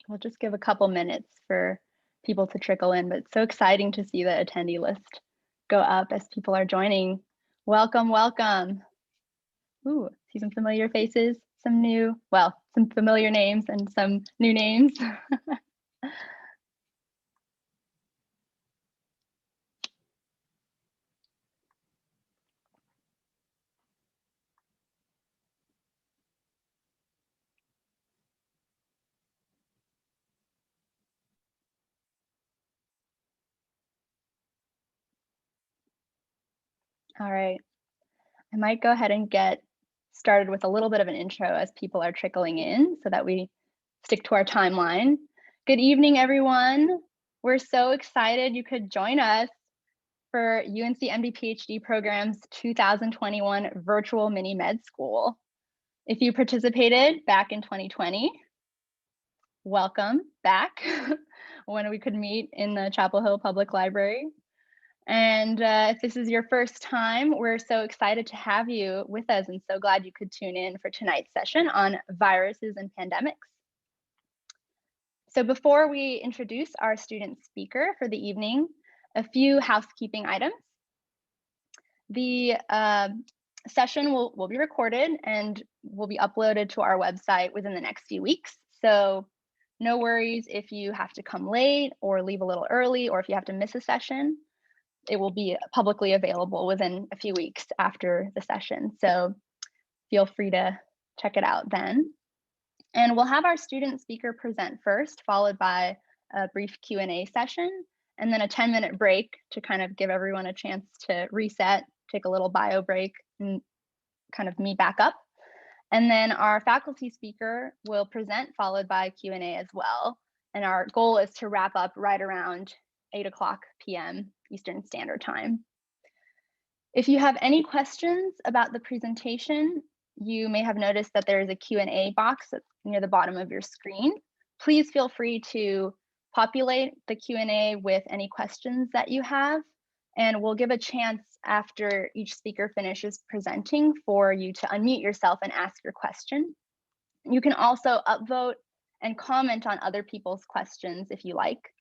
We'll just give a couple minutes for people to trickle in, but it's so exciting to see the attendee list go up as people are joining. Welcome, welcome. Ooh, see some familiar faces, some familiar names and some new names. All right, I might go ahead and get started with a little bit of an intro as people are trickling in so that we stick to our timeline. Good evening, everyone. We're so excited you could join us for UNC MD PhD program's 2021 virtual mini med school. If you participated back in 2020, welcome back when we could meet in the Chapel Hill Public Library. And if this is your first time, we're so excited to have you with us and so glad you could tune in for tonight's session on viruses and pandemics. So before we introduce our student speaker for the evening, a few housekeeping items. The session will be recorded and will be uploaded to our website within the next few weeks. So no worries if you have to come late or leave a little early, or if you have to miss a session. It will be publicly available within a few weeks after the session. So feel free to check it out then. And we'll have our student speaker present first, followed by a brief Q&A session, and then a 10-minute break to kind of give everyone a chance to reset, take a little bio break, and kind of meet back up. And then our faculty speaker will present, followed by Q&A as well. And our goal is to wrap up right around 8:00 p.m. Eastern Standard Time. If you have any questions about the presentation, you may have noticed that there is a Q&A box near the bottom of your screen. Please feel free to populate the Q&A with any questions that you have, and we'll give a chance after each speaker finishes presenting for you to unmute yourself and ask your question. You can also upvote and comment on other people's questions if you like.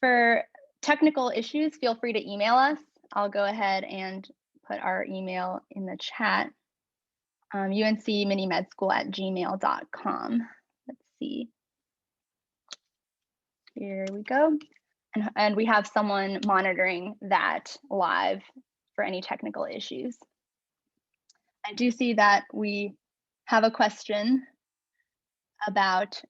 For technical issues, feel free to email us. I'll go ahead and put our email in the chat, uncminimedschool@gmail.com. Let's see. Here we go. And we have someone monitoring that live for any technical issues. I do see that we have a question about,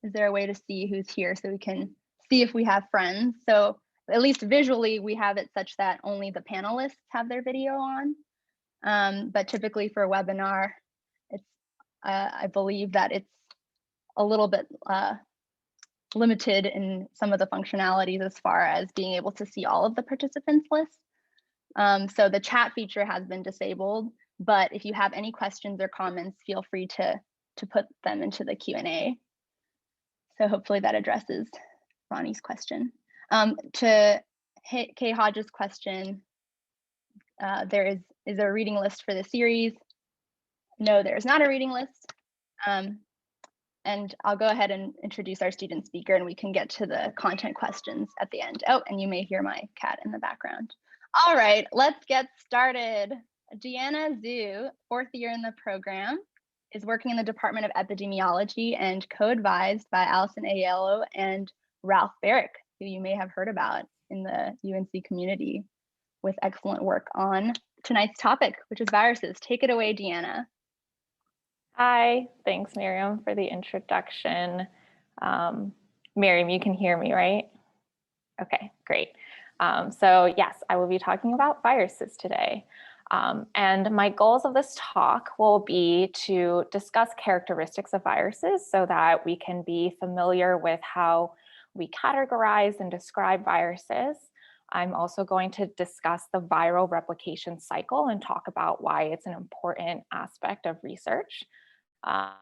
is there a way to see who's here so we can see if we have friends? So at least visually, we have it such that only the panelists have their video on. But typically for a webinar, it's I believe that it's a little bit limited in some of the functionalities as far as being able to see all of the participants list. So the chat feature has been disabled, but if you have any questions or comments, feel free to put them into the Q&A. So hopefully that addresses Ronnie's question. To Kay Hodges' question, is there a reading list for the series? No, there is not a reading list. And I'll go ahead and introduce our student speaker and we can get to the content questions at the end. Oh, and you may hear my cat in the background. All right, let's get started. Deanna Zhu, 4th year in the program, is working in the Department of Epidemiology and co-advised by Allison Aiello and Ralph Barrick, who you may have heard about in the UNC community with excellent work on tonight's topic, which is viruses. Take it away, Deanna. Hi, thanks Miriam for the introduction. Miriam, you can hear me, right? Okay, great. So yes, I will be talking about viruses today. And my goals of this talk will be to discuss characteristics of viruses so that we can be familiar with how we categorize and describe viruses. I'm also going to discuss the viral replication cycle and talk about why it's an important aspect of research. I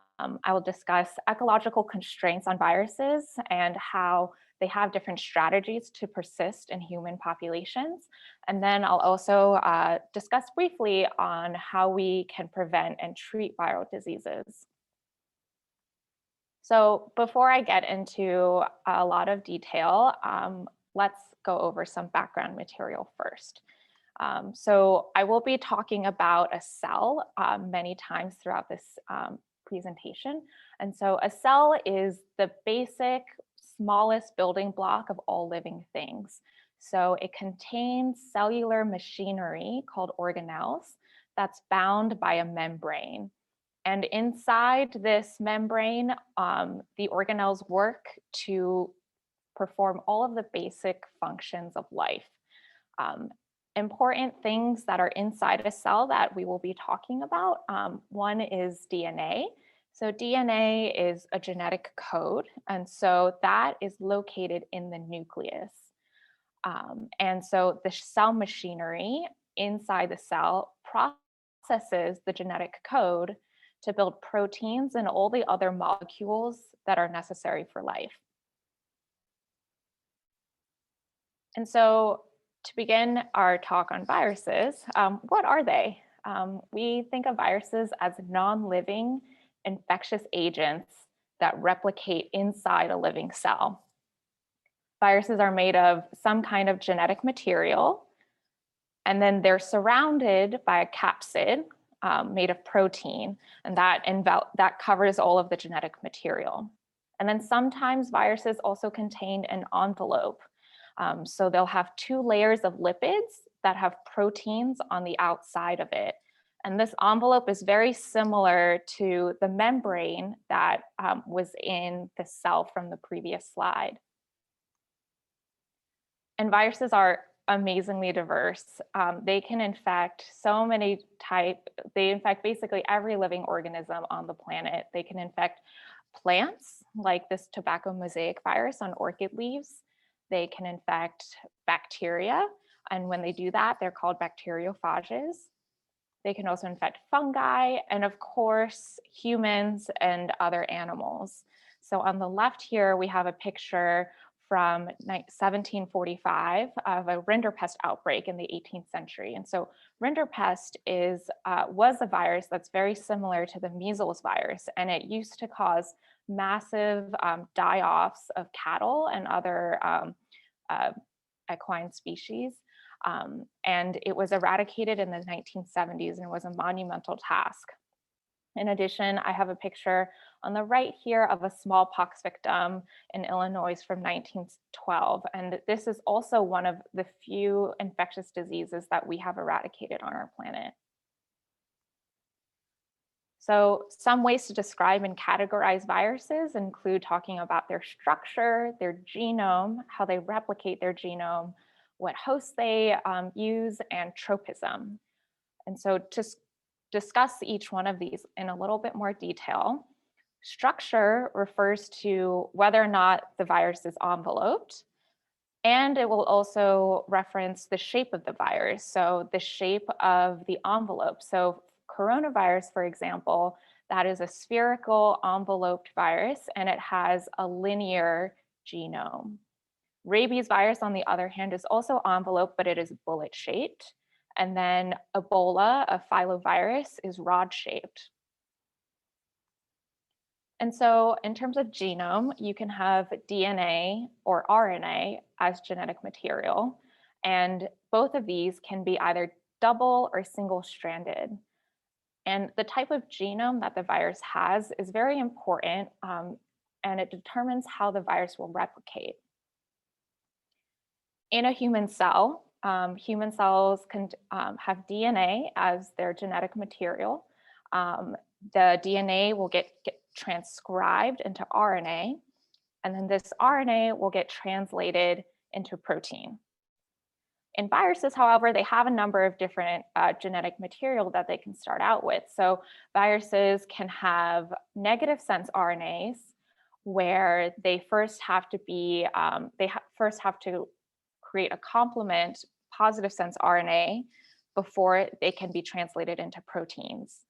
will discuss ecological constraints on viruses and how they have different strategies to persist in human populations. And then I'll also discuss briefly on how we can prevent and treat viral diseases. So before I get into a lot of detail, let's go over some background material first. So I will be talking about a cell many times throughout this presentation. And so a cell is the basic, smallest building block of all living things. So it contains cellular machinery called organelles that's bound by a membrane. And inside this membrane, the organelles work to perform all of the basic functions of life. Important things that are inside a cell that we will be talking about. One is DNA. So DNA is a genetic code, and so that is located in the nucleus. And so the cell machinery inside the cell processes the genetic code to build proteins and all the other molecules that are necessary for life. And so to begin our talk on viruses, what are they? We think of viruses as non-living infectious agents that replicate inside a living cell. Viruses are made of some kind of genetic material, and then they're surrounded by a capsid made of protein, and that covers all of the genetic material. And then sometimes viruses also contain an envelope. So they'll have two layers of lipids that have proteins on the outside of it. And this envelope is very similar to the membrane that was in the cell from the previous slide. And viruses are amazingly diverse. They can infect so many they infect basically every living organism on the planet. They can infect plants, like this tobacco mosaic virus on orchid leaves. They can infect bacteria, and when they do that, they're called bacteriophages. They can also infect fungi, and of course, humans and other animals. So on the left here, we have a picture from 1745 of a rinderpest outbreak in the 18th century. And so rinderpest was a virus that's very similar to the measles virus, and it used to cause massive die-offs of cattle and other equine species. And it was eradicated in the 1970s and was a monumental task. In addition, I have a picture on the right here of a smallpox victim in Illinois from 1912. And this is also one of the few infectious diseases that we have eradicated on our planet. So some ways to describe and categorize viruses include talking about their structure, their genome, how they replicate their genome, what hosts they use, and tropism. And so to discuss each one of these in a little bit more detail, structure refers to whether or not the virus is enveloped, and it will also reference the shape of the virus, so the shape of the envelope. So coronavirus, for example, that is a spherical enveloped virus, and it has a linear genome. Rabies virus, on the other hand, is also enveloped, but it is bullet shaped. And then Ebola, a filovirus, is rod shaped. And so in terms of genome, you can have DNA or RNA as genetic material. And both of these can be either double or single stranded. And the type of genome that the virus has is very important, and it determines how the virus will replicate. In a human cell, human cells can have DNA as their genetic material. The DNA will get transcribed into RNA, and then this RNA will get translated into protein. In viruses, however, they have a number of different genetic material that they can start out with. So viruses can have negative sense RNAs, where they first have to be, first have to create a complement positive sense RNA before they can be translated into proteins.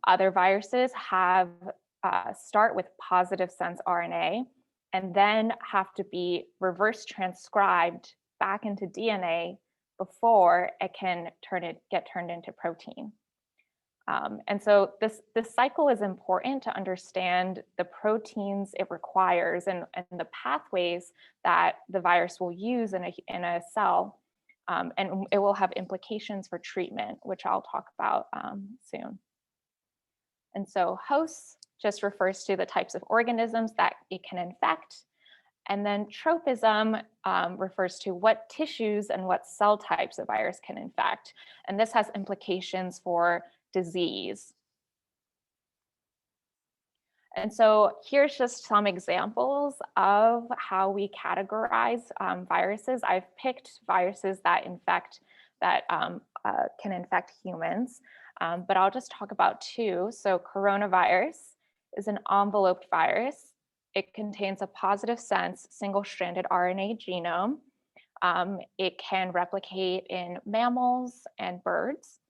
Other viruses have start with positive sense RNA and then have to be reverse transcribed back into DNA before it can get turned into protein. And so this cycle is important to understand the proteins it requires and the pathways that the virus will use in a cell. And it will have implications for treatment, which I'll talk about soon. And so hosts just refers to the types of organisms that it can infect. And then tropism refers to what tissues and what cell types a virus can infect. And this has implications for disease. And so here's just some examples of how we categorize viruses. I've picked viruses that can infect humans, but I'll just talk about two. So coronavirus is an enveloped virus. It contains a positive sense single-stranded RNA genome. It can replicate in mammals and birds,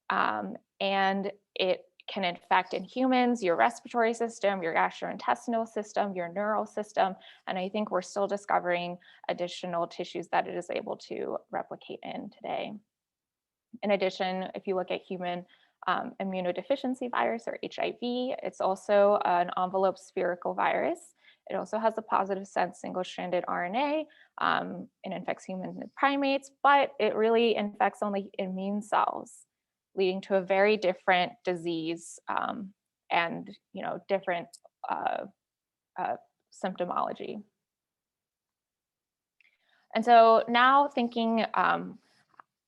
and it can infect in humans, your respiratory system, your gastrointestinal system, your neural system, and I think we're still discovering additional tissues that it is able to replicate in today. In addition, if you look at human immunodeficiency virus or HIV, it's also an enveloped spherical virus. It also has a positive sense single-stranded RNA. It infects humans and primates, but it really infects only immune cells, leading to a very different disease and different symptomology. And so now thinking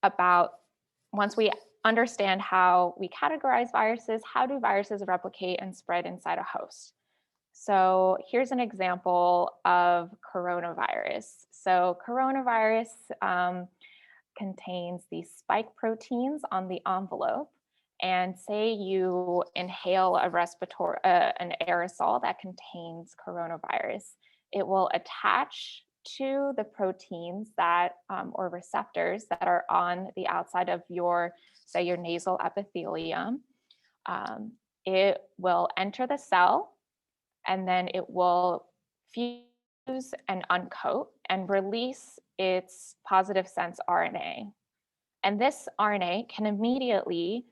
about, once we understand how we categorize viruses, how do viruses replicate and spread inside a host? So here's an example of coronavirus. So coronavirus contains these spike proteins on the envelope, and say you inhale an aerosol that contains coronavirus, it will attach to the proteins that or receptors that are on the outside of your, say, your nasal epithelium. It will enter the cell, and then it will fuse and uncoat and release its positive sense RNA. And this RNA can immediately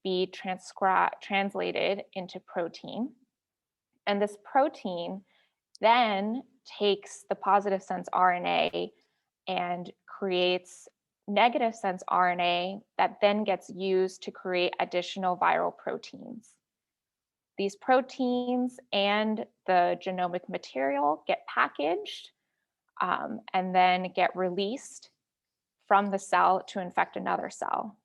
be translated into protein. And this protein then takes the positive sense RNA and creates negative sense RNA that then gets used to create additional viral proteins. These proteins and the genomic material get packaged and then get released from the cell to infect another cell.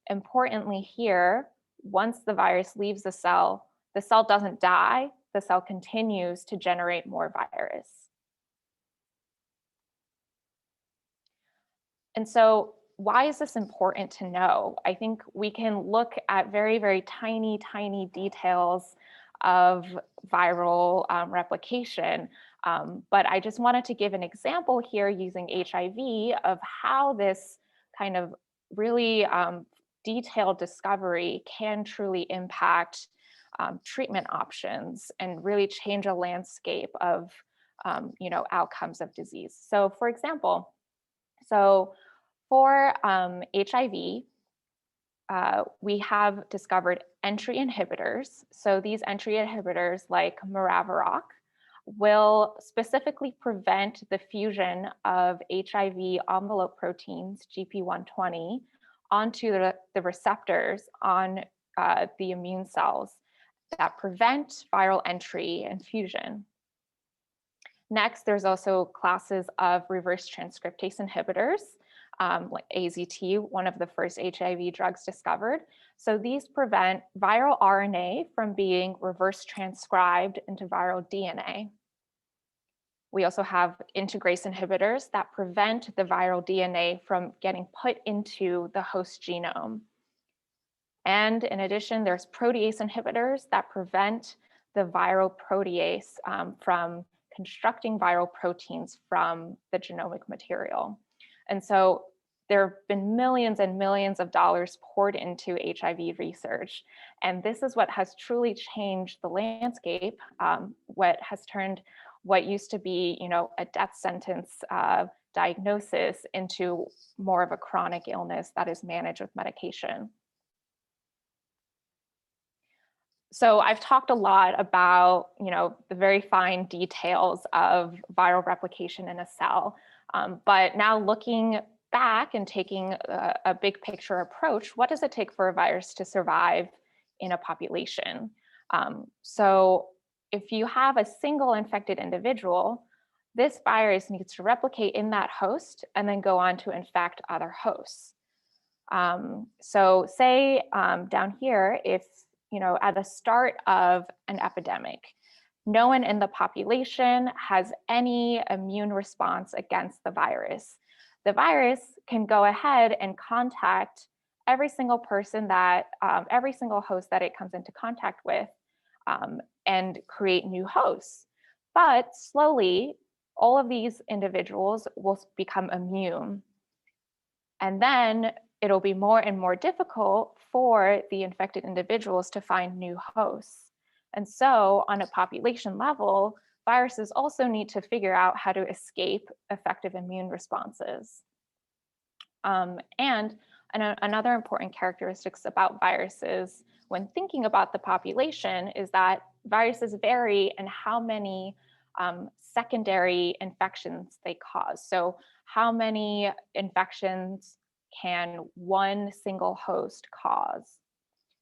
Importantly here, once the virus leaves the cell doesn't die, the cell continues to generate more virus. And so why is this important to know? I think we can look at very, very tiny, tiny details of viral replication. But I just wanted to give an example here using HIV of how this kind of really detailed discovery can truly impact treatment options and really change a landscape of outcomes of disease. So for example, for HIV, we have discovered entry inhibitors. So these entry inhibitors like Maraviroc will specifically prevent the fusion of HIV envelope proteins, GP120, onto the receptors on the immune cells that prevent viral entry and fusion. Next, there's also classes of reverse transcriptase inhibitors, like AZT, one of the first HIV drugs discovered. So these prevent viral RNA from being reverse transcribed into viral DNA. We also have integrase inhibitors that prevent the viral DNA from getting put into the host genome. And in addition, there's protease inhibitors that prevent the viral protease from constructing viral proteins from the genomic material. And so there have been millions and millions of dollars poured into HIV research. And this is what has truly changed the landscape, what has turned what used to be, a death sentence diagnosis into more of a chronic illness that is managed with medication. So I've talked a lot about, the very fine details of viral replication in a cell, but now looking back and taking a big picture approach, what does it take for a virus to survive in a population? So if you have a single infected individual, this virus needs to replicate in that host and then go on to infect other hosts. So say down here, if, at the start of an epidemic, no one in the population has any immune response against the virus can go ahead and contact every single person that, every single host that it comes into contact with, and create new hosts. But slowly, all of these individuals will become immune. And then it'll be more and more difficult for the infected individuals to find new hosts. And so on a population level, viruses also need to figure out how to escape effective immune responses. And another important characteristics about viruses when thinking about the population is that viruses vary in how many secondary infections they cause. So how many infections can one single host cause?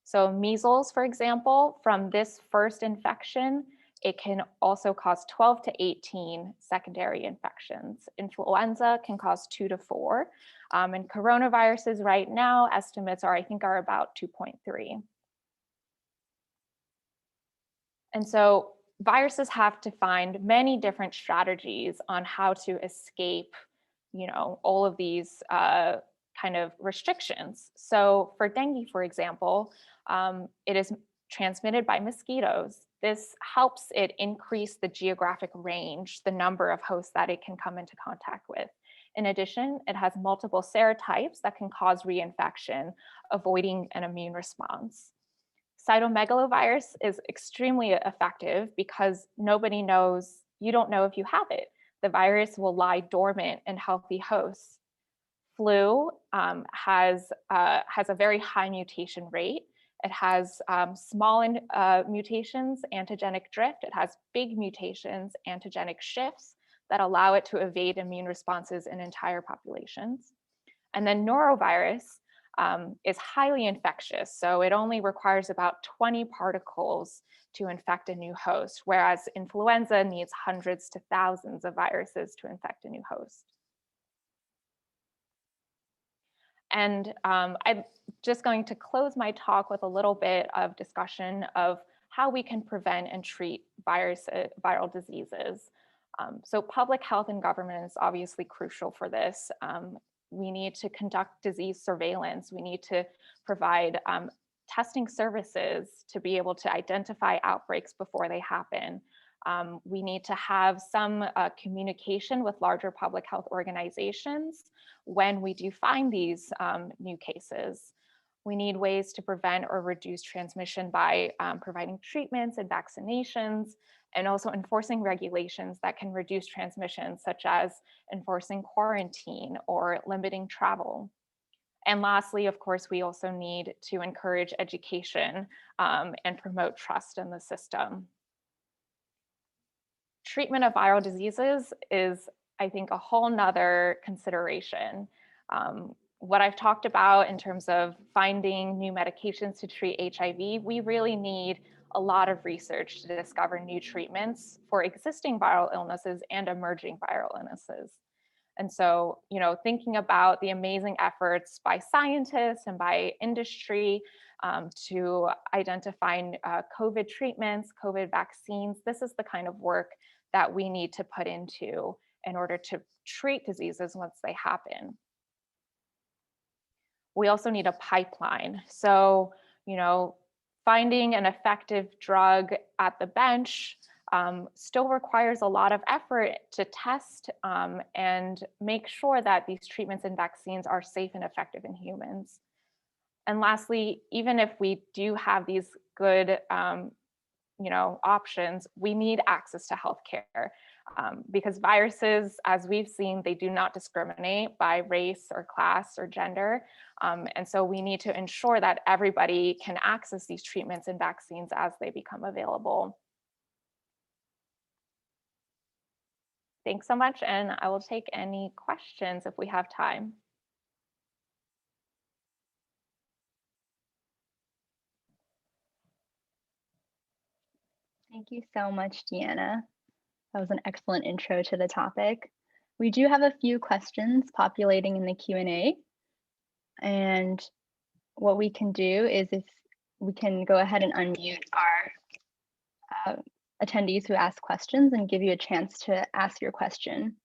So measles, for example, from this first infection, it can also cause 12 to 18 secondary infections. Influenza can cause 2 to 4. And coronaviruses right now, estimates are, I think, are about 2.3. And so viruses have to find many different strategies on how to escape, all of these kind of restrictions. So for dengue, for example, it is transmitted by mosquitoes. This helps it increase the geographic range, the number of hosts that it can come into contact with. In addition, it has multiple serotypes that can cause reinfection, avoiding an immune response. Cytomegalovirus is extremely effective because nobody knows, you don't know if you have it. The virus will lie dormant in healthy hosts. Flu has a very high mutation rate. It has small mutations, antigenic drift. It has big mutations, antigenic shifts that allow it to evade immune responses in entire populations. And then norovirus is highly infectious. So it only requires about 20 particles to infect a new host, whereas influenza needs hundreds to thousands of viruses to infect a new host. And I'm just going to close my talk with a little bit of discussion of how we can prevent and treat viral diseases. So public health and government is obviously crucial for this. We need to conduct disease surveillance. We need to provide testing services to be able to identify outbreaks before they happen. We need to have some communication with larger public health organizations when we do find these new cases. We need ways to prevent or reduce transmission by providing treatments and vaccinations, and also enforcing regulations that can reduce transmission, such as enforcing quarantine or limiting travel. And lastly, of course, we also need to encourage education and promote trust in the system. Treatment of viral diseases is, I think, a whole nother consideration. What I've talked about in terms of finding new medications to treat HIV, we really need a lot of research to discover new treatments for existing viral illnesses and emerging viral illnesses. And so, thinking about the amazing efforts by scientists and by industry to identify COVID treatments, COVID vaccines, this is the kind of work that we need to put into in order to treat diseases once they happen. We also need a pipeline. So, finding an effective drug at the bench still requires a lot of effort to test and make sure that these treatments and vaccines are safe and effective in humans. And lastly, even if we do have these good options, we need access to healthcare. because viruses, as we've seen, they do not discriminate by race or class or gender. And so we need to ensure that everybody can access these treatments and vaccines as they become available. Thanks so much, and I will take any questions if we have time. Thank you so much, Deanna. That was an excellent intro to the topic. We do have a few questions populating in the Q&A. And what we can do is if we can go ahead and unmute our attendees who ask questions and give you a chance to ask your question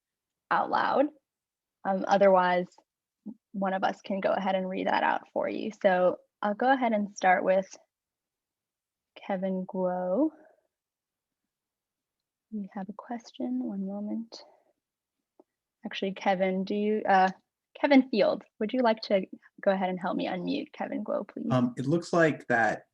out loud. Otherwise, one of us can go ahead and read that out for you. So I'll go ahead and start with Kevin Guo. We have a question, one moment. Actually, Kevin, Kevin Field, would you like to go ahead and help me unmute Kevin Guo, please? It looks like that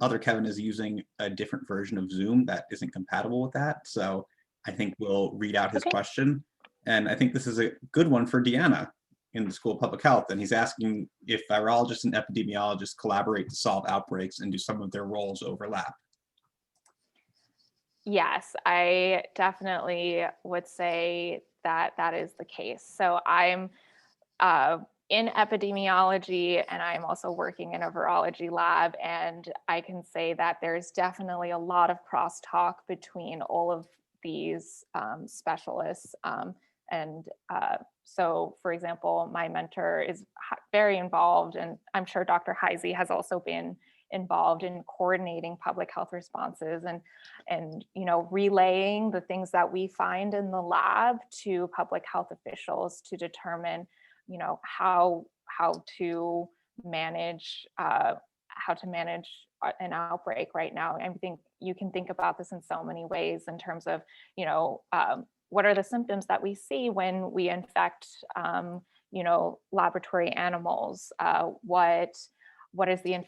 other Kevin is using a different version of Zoom that isn't compatible with that. So I think we'll read out his question. And I think this is a good one for Deanna in the School of Public Health. And he's asking if virologists and epidemiologists collaborate to solve outbreaks and do some of their roles overlap. Yes, I definitely would say that that is the case. So I'm in epidemiology, and I'm also working in a virology lab, and I can say that there's definitely a lot of crosstalk between all of these specialists. So, for example, my mentor is very involved, and I'm sure Dr. Heise has also been involved in coordinating public health responses and relaying the things that we find in the lab to public health officials to determine how to manage an outbreak right now. I think you can think about this in so many ways in terms of what are the symptoms that we see when we infect laboratory animals. What is the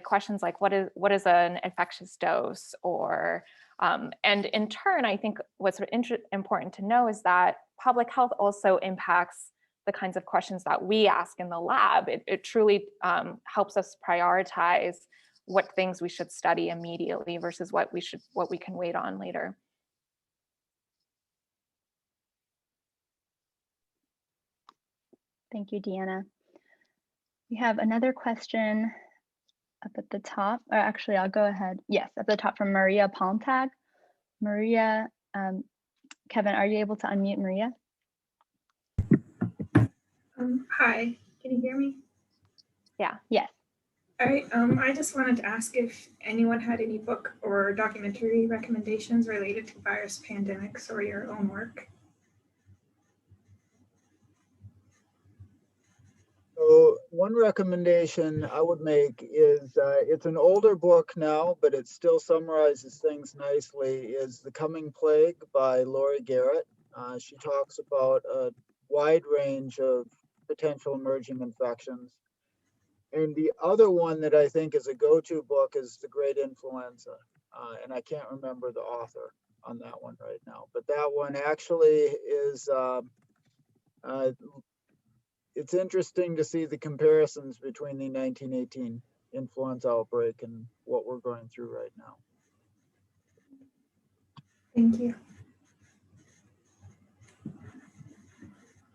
questions like what is an infectious dose, or and in turn, I think what's important to know is that public health also impacts the kinds of questions that we ask in the lab. It truly helps us prioritize what things we should study immediately versus what we can wait on later. Thank you, Deanna. We have another question up at the top, or actually I'll go ahead. Yes, at the top from Maria Palmtag. Maria, Kevin, are you able to unmute Maria? Hi, can you hear me? Yeah. Yes. All right, I just wanted to ask if anyone had any book or documentary recommendations related to virus pandemics or your own work. So one recommendation I would make is, it's an older book now, but it still summarizes things nicely, is The Coming Plague by Laurie Garrett. She talks about a wide range of potential emerging infections. And the other one that I think is a go-to book is The Great Influenza. And I can't remember the author on that one right now, but that one actually is, it's interesting to see the comparisons between the 1918 influenza outbreak and what we're going through right now. Thank you.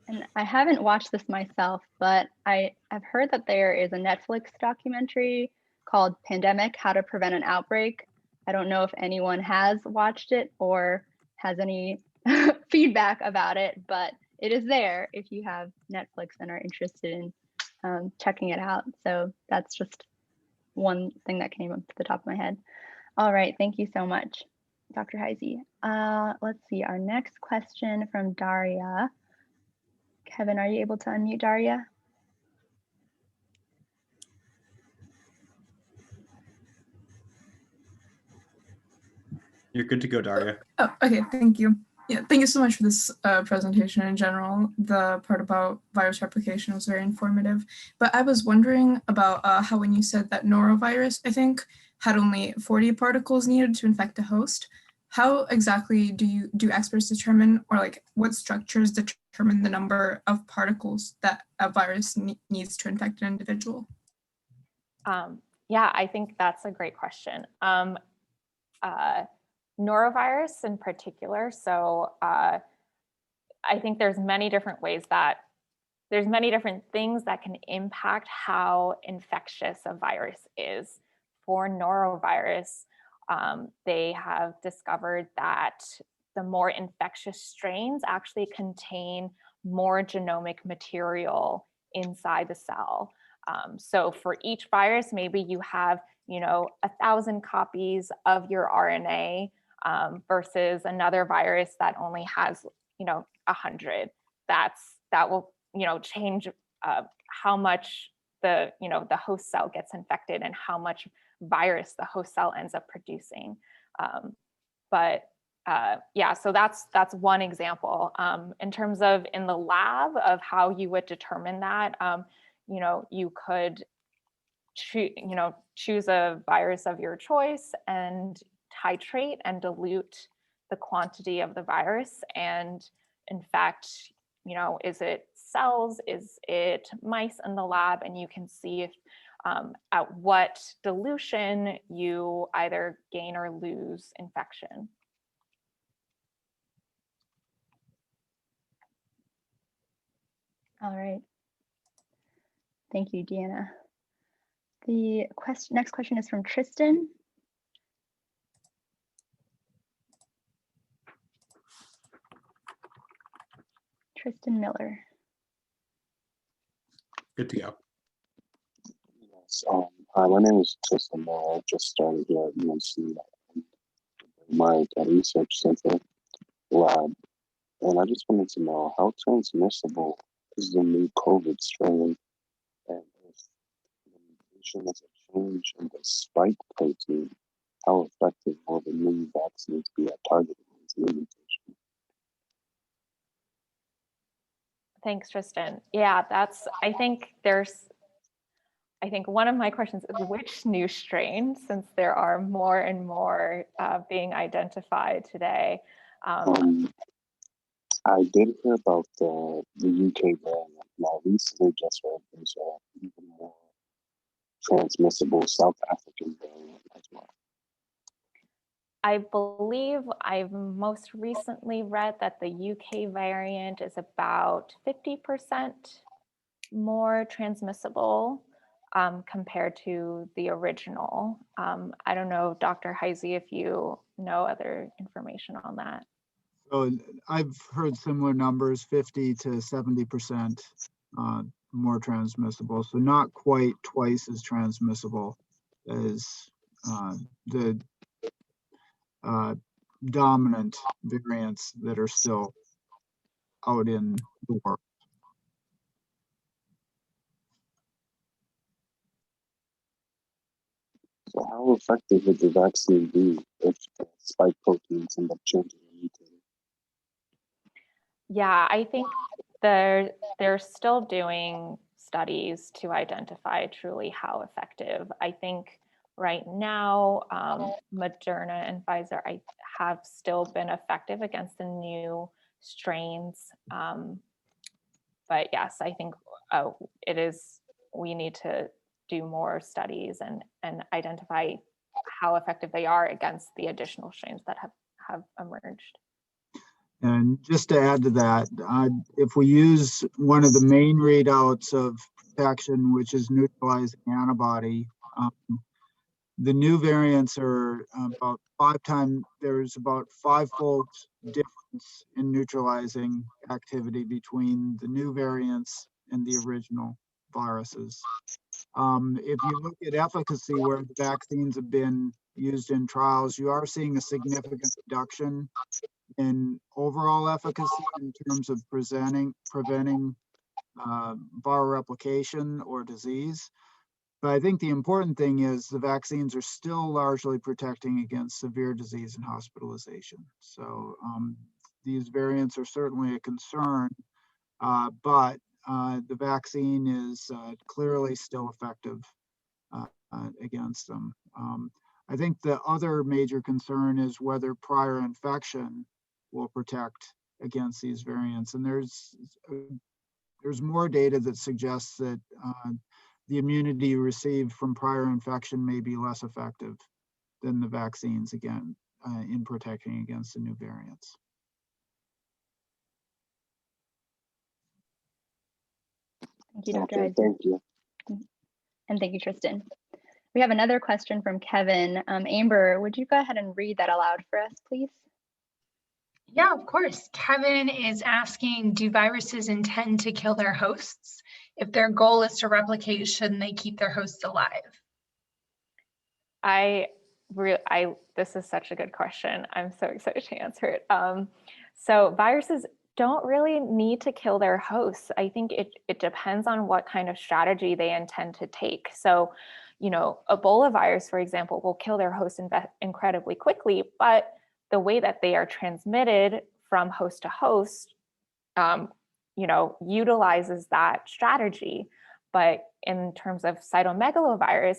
And I haven't watched this myself, but I've heard that there is a Netflix documentary called Pandemic: How to Prevent an Outbreak. I don't know if anyone has watched it or has any feedback about it, but it is there if you have Netflix and are interested in checking it out. So that's just one thing that came up to the top of my head. All right, thank you so much, Dr. Heise. Let's see, our next question from Daria. Kevin, are you able to unmute Daria? You're good to go, Daria. Oh, okay, thank you. Yeah, thank you so much for this presentation in general. The part about virus replication was very informative. But I was wondering about how when you said that norovirus, I think, had only 40 particles needed to infect a host, how exactly do experts determine, or like what structures determine the number of particles that a virus needs to infect an individual? Yeah, I think that's a great question. Norovirus in particular. So I think there's many different things that can impact how infectious a virus is. For norovirus, they have discovered that the more infectious strains actually contain more genomic material inside the cell. So for each virus, maybe you have 1,000 copies of your RNA versus another virus that only has 100. That will change how much the host cell gets infected and how much virus the host cell ends up producing. Yeah, so that's one example. In terms of in the lab of how you would determine that, you could choose a virus of your choice and titrate and dilute the quantity of the virus. And in fact, is it cells? Is it mice in the lab? And you can see if at what dilution you either gain or lose infection. All right. Thank you, Deanna. The next question is from Tristan. Tristan Miller. Good to go. Yes. Hi, my name is Tristan Miller. I just started here at UNC, my research center lab, and I just wanted to know how transmissible is the new COVID strain, and if the mutation is a change in the spike protein, how effective will the new vaccines be at targeting this new mutation? Thanks, Tristan. Yeah, I think one of my questions is which new strain, since there are more and more being identified today. I did hear about the UK variant. Now, recently just heard there's an even more transmissible South African variant as well. I believe I've most recently read that the UK variant is about 50% more transmissible compared to the original. I don't know, Dr. Heise, if you know other information on that. So I've heard similar numbers, 50 to 70% more transmissible. So not quite twice as transmissible as the dominant variants that are still out in the world. So how effective would the vaccine be if the spike proteins end up changing and mutating? Yeah, I think they're still doing studies to identify truly how effective. I think right now, Moderna and Pfizer have still been effective against the new strains. But yes, I think we need to do more studies and identify how effective they are against the additional strains that have emerged. And just to add to that, if we use one of the main readouts of protection, which is neutralizing antibody, the new variants are there's about 5-fold difference in neutralizing activity between the new variants and the original viruses. If you look at efficacy where the vaccines have been used in trials, you are seeing a significant reduction in overall efficacy in terms of preventing viral replication or disease. But I think the important thing is the vaccines are still largely protecting against severe disease and hospitalization. So these variants are certainly a concern, but the vaccine is clearly still effective against them. I think the other major concern is whether prior infection will protect against these variants. And there's more data that suggests that the immunity you receive from prior infection may be less effective than the vaccines, again, in protecting against the new variants. Thank you, Dr. Okay, Heise. thank you. And thank you, Tristan. We have another question from Kevin. Amber, would you go ahead and read that aloud for us, please? Yeah, of course. Kevin is asking, do viruses intend to kill their hosts? If their goal is to replicate, shouldn't they keep their hosts alive? This is such a good question. I'm so excited to answer it. So viruses don't really need to kill their hosts. I think it depends on what kind of strategy they intend to take. So, you know, Ebola virus, for example, will kill their host incredibly quickly, but the way that they are transmitted from host to host, you know, utilizes that strategy. But in terms of cytomegalovirus,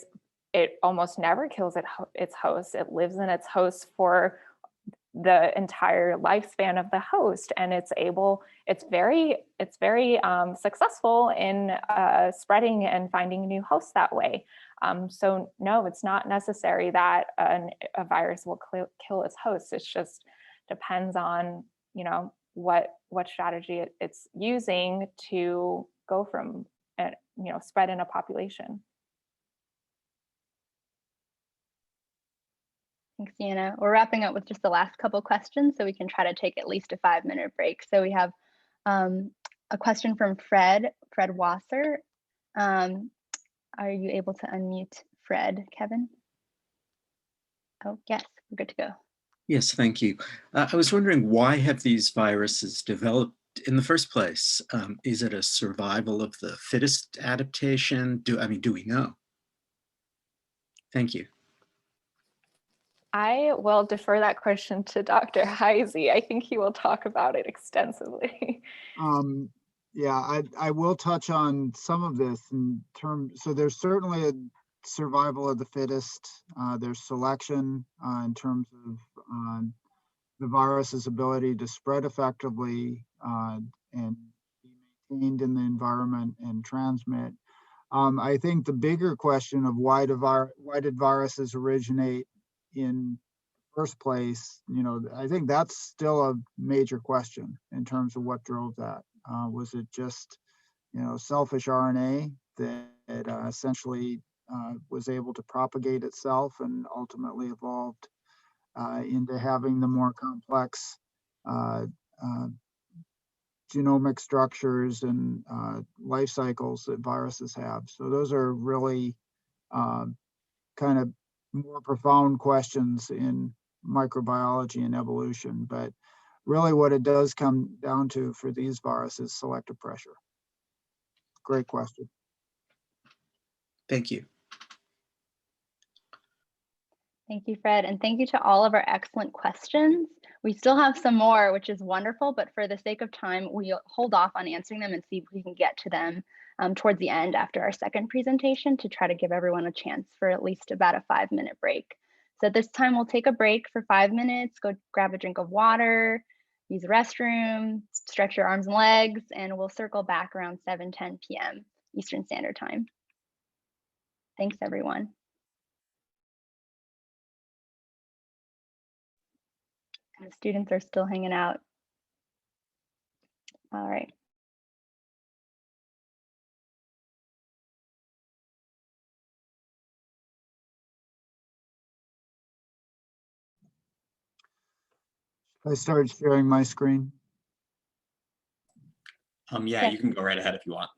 it almost never kills its host. It lives in its host for the entire lifespan of the host, and it's very successful in spreading and finding new hosts that way. So no, it's not necessary that a virus will kill its host. It just depends on, you know, what strategy it's using to go from, you know, spread in a population. Thanks, Deanna. We're wrapping up with just the last couple questions, so we can try to take at least a 5-minute break. So we have a question from Fred Wasser. Are you able to unmute Fred, Kevin? Oh, yes, we're good to go. Yes, thank you. I was wondering, why have these viruses developed in the first place? Is it a survival of the fittest adaptation? Do we know? Thank you. I will defer that question to Dr. Heise. I think he will talk about it extensively. Yeah, I will touch on some of this in terms. So there's certainly a survival of the fittest. There's selection in terms of the virus's ability to spread effectively and be maintained in the environment and transmit. I think the bigger question of why did viruses originate in the first place, you know, I think that's still a major question in terms of what drove that. Was it just, you know, selfish RNA that essentially was able to propagate itself and ultimately evolved into having the more complex genomic structures and life cycles that viruses have? So those are really kind of more profound questions in microbiology and evolution. But really what it does come down to for these viruses, selective pressure. Great question. Thank you. Thank you, Fred, and thank you to all of our excellent questions. We still have some more, which is wonderful, but for the sake of time, we'll hold off on answering them and see if we can get to them towards the end after our second presentation to try to give everyone a chance for at least about a 5-minute break. So at this time, we'll take a break for 5 minutes, go grab a drink of water, use the restroom, stretch your arms and legs, and we'll circle back around 7:10 p.m. Eastern Standard Time. Thanks, everyone. And the students are still hanging out. All right. I started sharing my screen. Yeah, Okay. you can go right ahead if you want.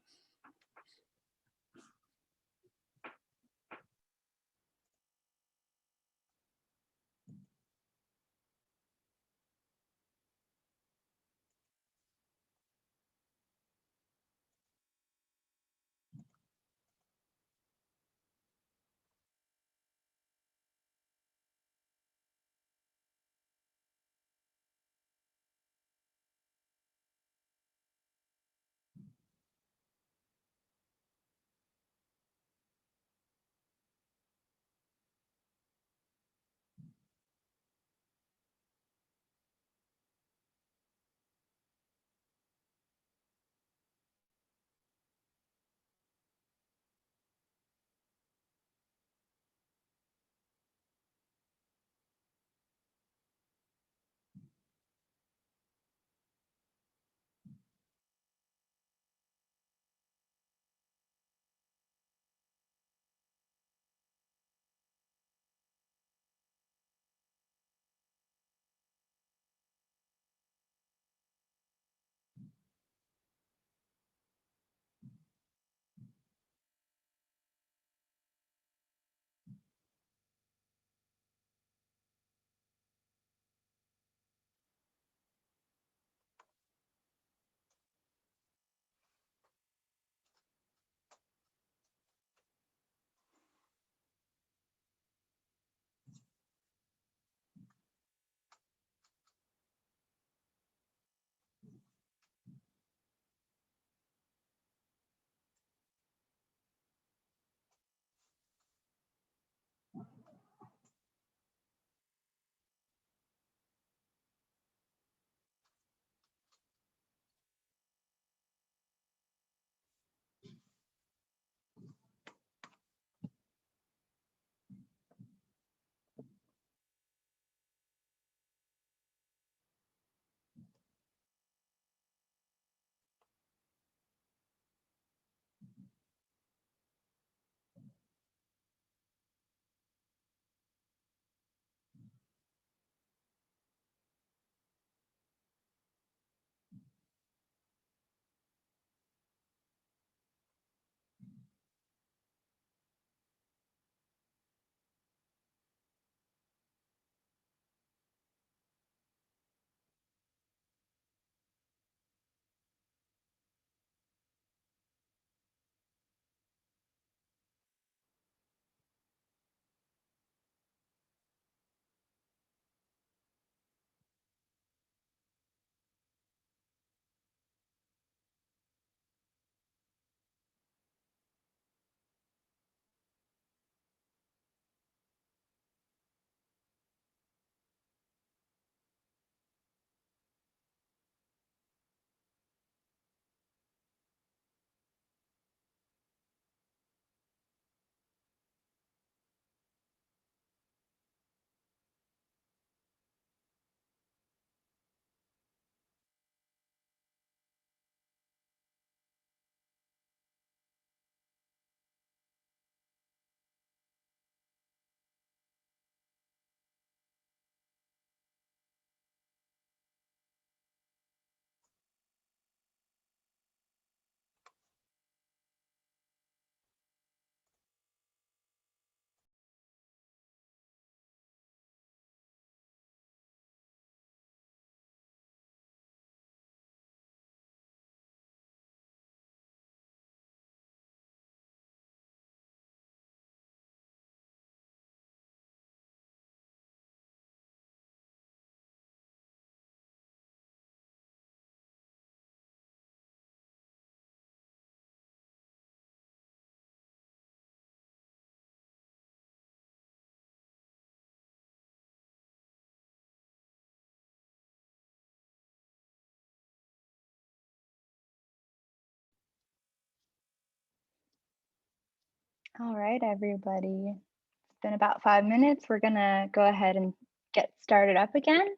All right, everybody. It's been about 5 minutes. We're gonna go ahead and get started up again.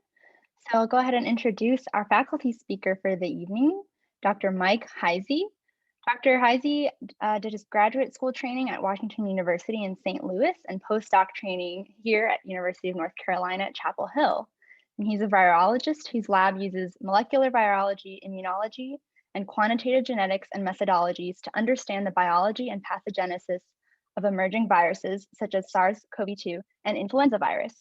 So I'll go ahead and introduce our faculty speaker for the evening, Dr. Mike Heise. Dr. Heise did his graduate school training at Washington University in St. Louis and postdoc training here at University of North Carolina at Chapel Hill. And he's a virologist whose lab uses molecular virology, immunology, and quantitative genetics and methodologies to understand the biology and pathogenesis of emerging viruses such as SARS-CoV-2 and influenza virus.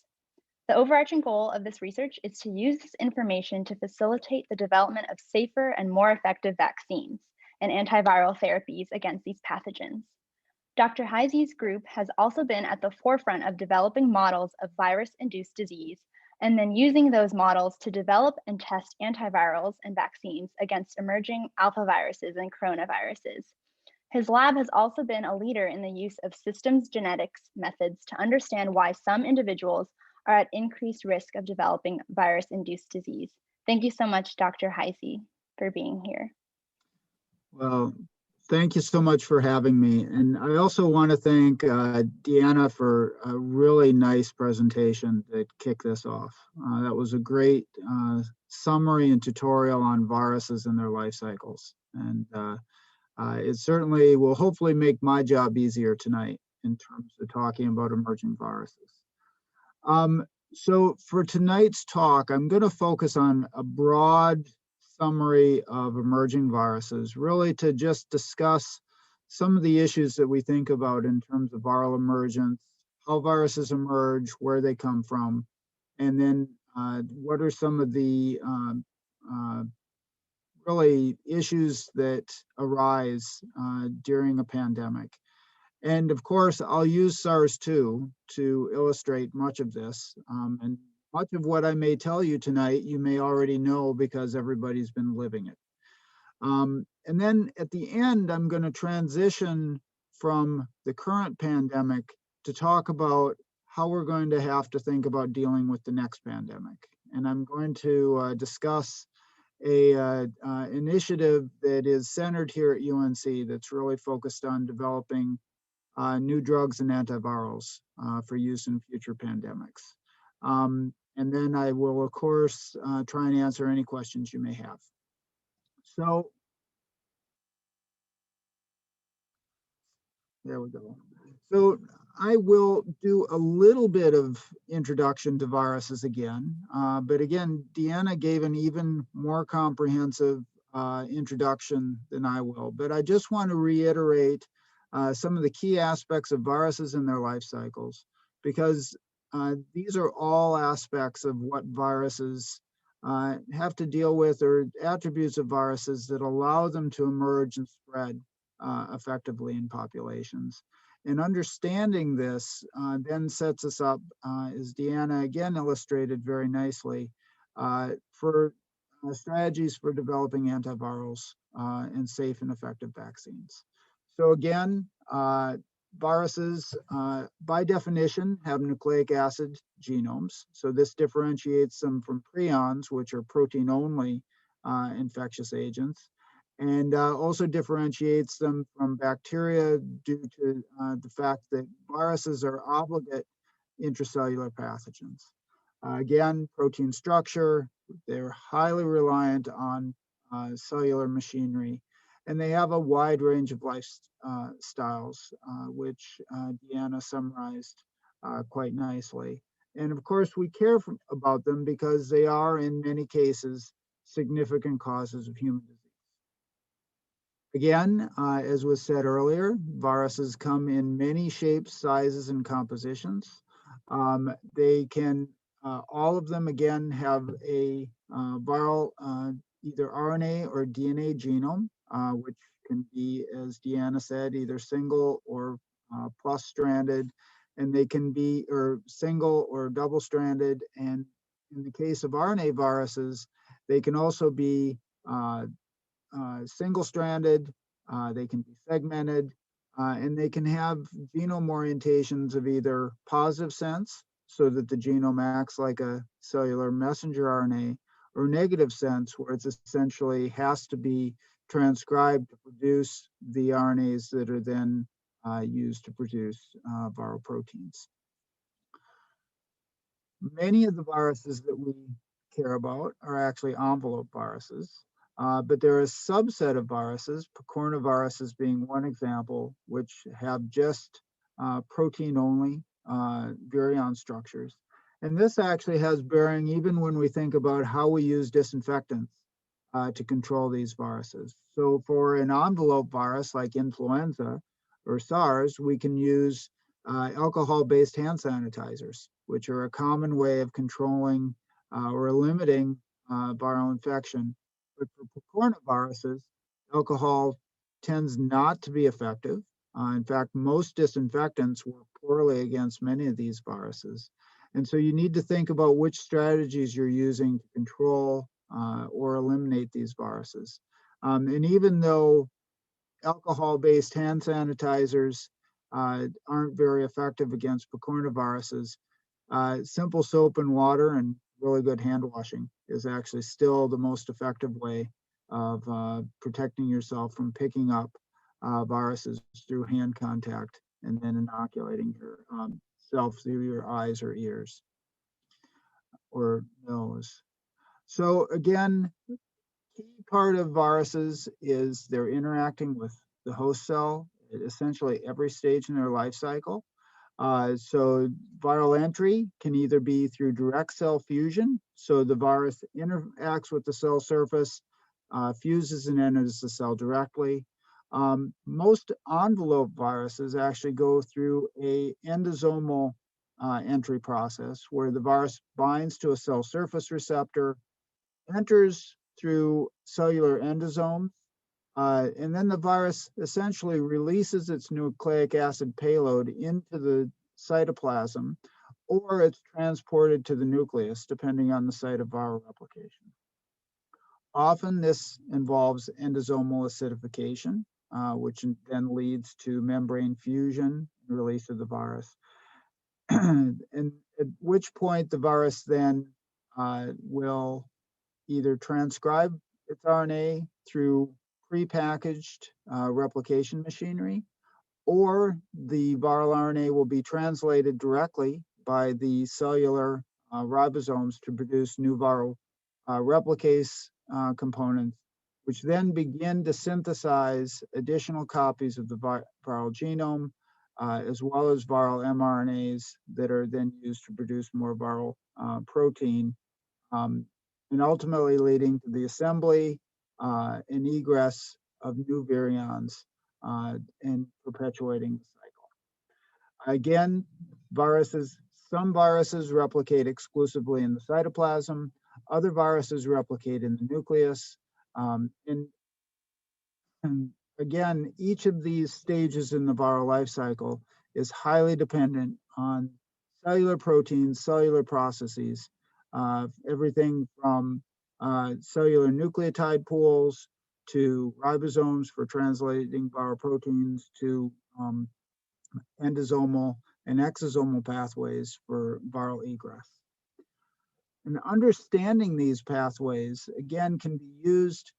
The overarching goal of this research is to use this information to facilitate the development of safer and more effective vaccines and antiviral therapies against these pathogens. Dr. Heise's group has also been at the forefront of developing models of virus-induced disease and then using those models to develop and test antivirals and vaccines against emerging alpha viruses and coronaviruses. His lab has also been a leader in the use of systems genetics methods to understand why some individuals are at increased risk of developing virus-induced disease. Thank you so much, Dr. Heise, for being here. Well, thank you so much for having me. And I also want to thank Deanna for a really nice presentation that kicked this off. That was a great summary and tutorial on viruses and their life cycles. And it certainly will hopefully make my job easier tonight in terms of talking about emerging viruses. So for tonight's talk, I'm going to focus on a broad summary of emerging viruses, really to just discuss some of the issues that we think about in terms of viral emergence, how viruses emerge, where they come from, and then what are some of the really issues that arise during a pandemic. And of course, I'll use SARS-2 to illustrate much of this. And much of what I may tell you tonight, you may already know because everybody's been living it. And then at the end, I'm going to transition from the current pandemic to talk about how we're going to have to think about dealing with the next pandemic. And I'm going to discuss a initiative that is centered here at UNC that's really focused on developing new drugs and antivirals for use in future pandemics. And then I will, of course, try and answer any questions you may have. So there we go. So I will do a little bit of introduction to viruses again, but again, Deanna gave an even more comprehensive introduction than I will. But I just want to reiterate some of the key aspects of viruses and their life cycles, because these are all aspects of what viruses have to deal with, or attributes of viruses that allow them to emerge and spread effectively in populations. And understanding this then sets us up, as Deanna again illustrated very nicely, for strategies for developing antivirals and safe and effective vaccines. So again, viruses, by definition, have nucleic acid genomes. So this differentiates them from prions, which are protein-only infectious agents, and also differentiates them from bacteria due to the fact that viruses are obligate intracellular pathogens. Again, protein structure, they're highly reliant on cellular machinery, and they have a wide range of lifestyles, which Deanna summarized quite nicely. And of course, we care about them because they are, in many cases, significant causes of human disease. Again, as was said earlier, viruses come in many shapes, sizes, and compositions. They can, all of them again, have a viral either RNA or DNA genome, which can be, as Deanna said, either single or plus stranded, and they can be single or double stranded. And in the case of RNA viruses, they can also be single stranded, they can be segmented, and they can have genome orientations of either positive sense, so that the genome acts like a cellular messenger RNA, or negative sense, where it's essentially has to be transcribed to produce the RNAs that are then used to produce viral proteins. Many of the viruses that we care about are actually envelope viruses, but there are a subset of viruses, picornaviruses being one example, which have just protein-only virion structures. And this actually has bearing even when we think about how we use disinfectants to control these viruses. So for an envelope virus like influenza or SARS, we can use alcohol-based hand sanitizers, which are a common way of controlling or limiting viral infection. But for picornaviruses, alcohol tends not to be effective. In fact, most disinfectants work poorly against many of these viruses. And so you need to think about which strategies you're using to control or eliminate these viruses. And even though alcohol-based hand sanitizers aren't very effective against picornaviruses, simple soap and water and really good hand washing is actually still the most effective way of protecting yourself from picking up viruses through hand contact and then inoculating yourself through your eyes or ears or nose. So again, key part of viruses is they're interacting with the host cell at essentially every stage in their life cycle. So viral entry can either be through direct cell fusion, so the virus interacts with the cell surface, fuses and enters the cell directly. Most envelope viruses actually go through a endosomal entry process where the virus binds to a cell surface receptor, enters through cellular endosomes, and then the virus essentially releases its nucleic acid payload into the cytoplasm, or it's transported to the nucleus, depending on the site of viral replication. Often this involves endosomal acidification, which then leads to membrane fusion and release of the virus. And at which point the virus then will either transcribe its RNA through prepackaged replication machinery, or the viral RNA will be translated directly by the cellular ribosomes to produce new viral replicase components, which then begin to synthesize additional copies of the viral genome, as well as viral mRNAs that are then used to produce more viral protein, and ultimately leading to the assembly and egress of new virions and perpetuating the cycle. Again, some viruses replicate exclusively in the cytoplasm, other viruses replicate in the nucleus. And again, each of these stages in the viral life cycle is highly dependent on cellular proteins, cellular processes, everything from cellular nucleotide pools to ribosomes for translating viral proteins to endosomal and exosomal pathways for viral egress. And understanding these pathways, again, can be used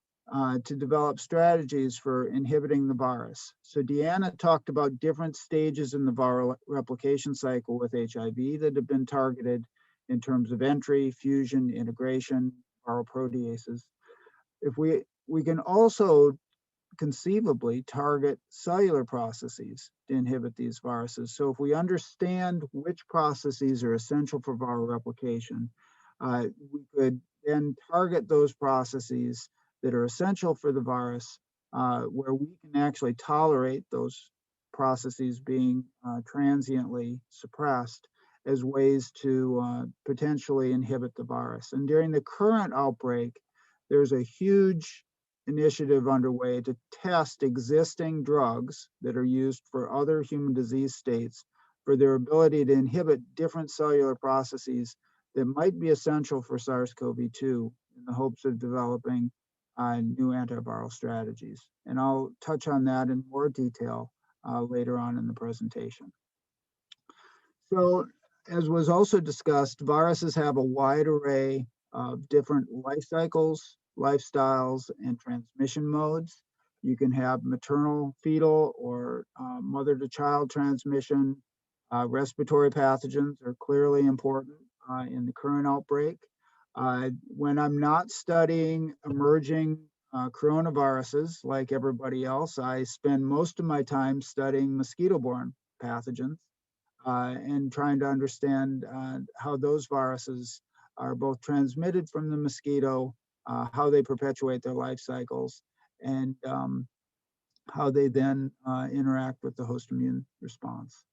to develop strategies for inhibiting the virus. So Deanna talked about different stages in the viral replication cycle with HIV that have been targeted in terms of entry, fusion, integration, viral proteases. If we can also conceivably target cellular processes to inhibit these viruses. So if we understand which processes are essential for viral replication, we could then target those processes that are essential for the virus, where we can actually tolerate those processes being transiently suppressed as ways to potentially inhibit the virus. And during the current outbreak, there's a huge initiative underway to test existing drugs that are used for other human disease states for their ability to inhibit different cellular processes that might be essential for SARS-CoV-2 in the hopes of developing new antiviral strategies. And I'll touch on that in more detail later on in the presentation. So, as was also discussed, viruses have a wide array of different life cycles, lifestyles, and transmission modes. You can have maternal, fetal, or mother-to-child transmission. Respiratory pathogens are clearly important in the current outbreak. When I'm not studying emerging coronaviruses like everybody else, I spend most of my time studying mosquito-borne pathogens and trying to understand how those viruses are both transmitted from the mosquito, how they perpetuate their life cycles, and how they then interact with the host immune response.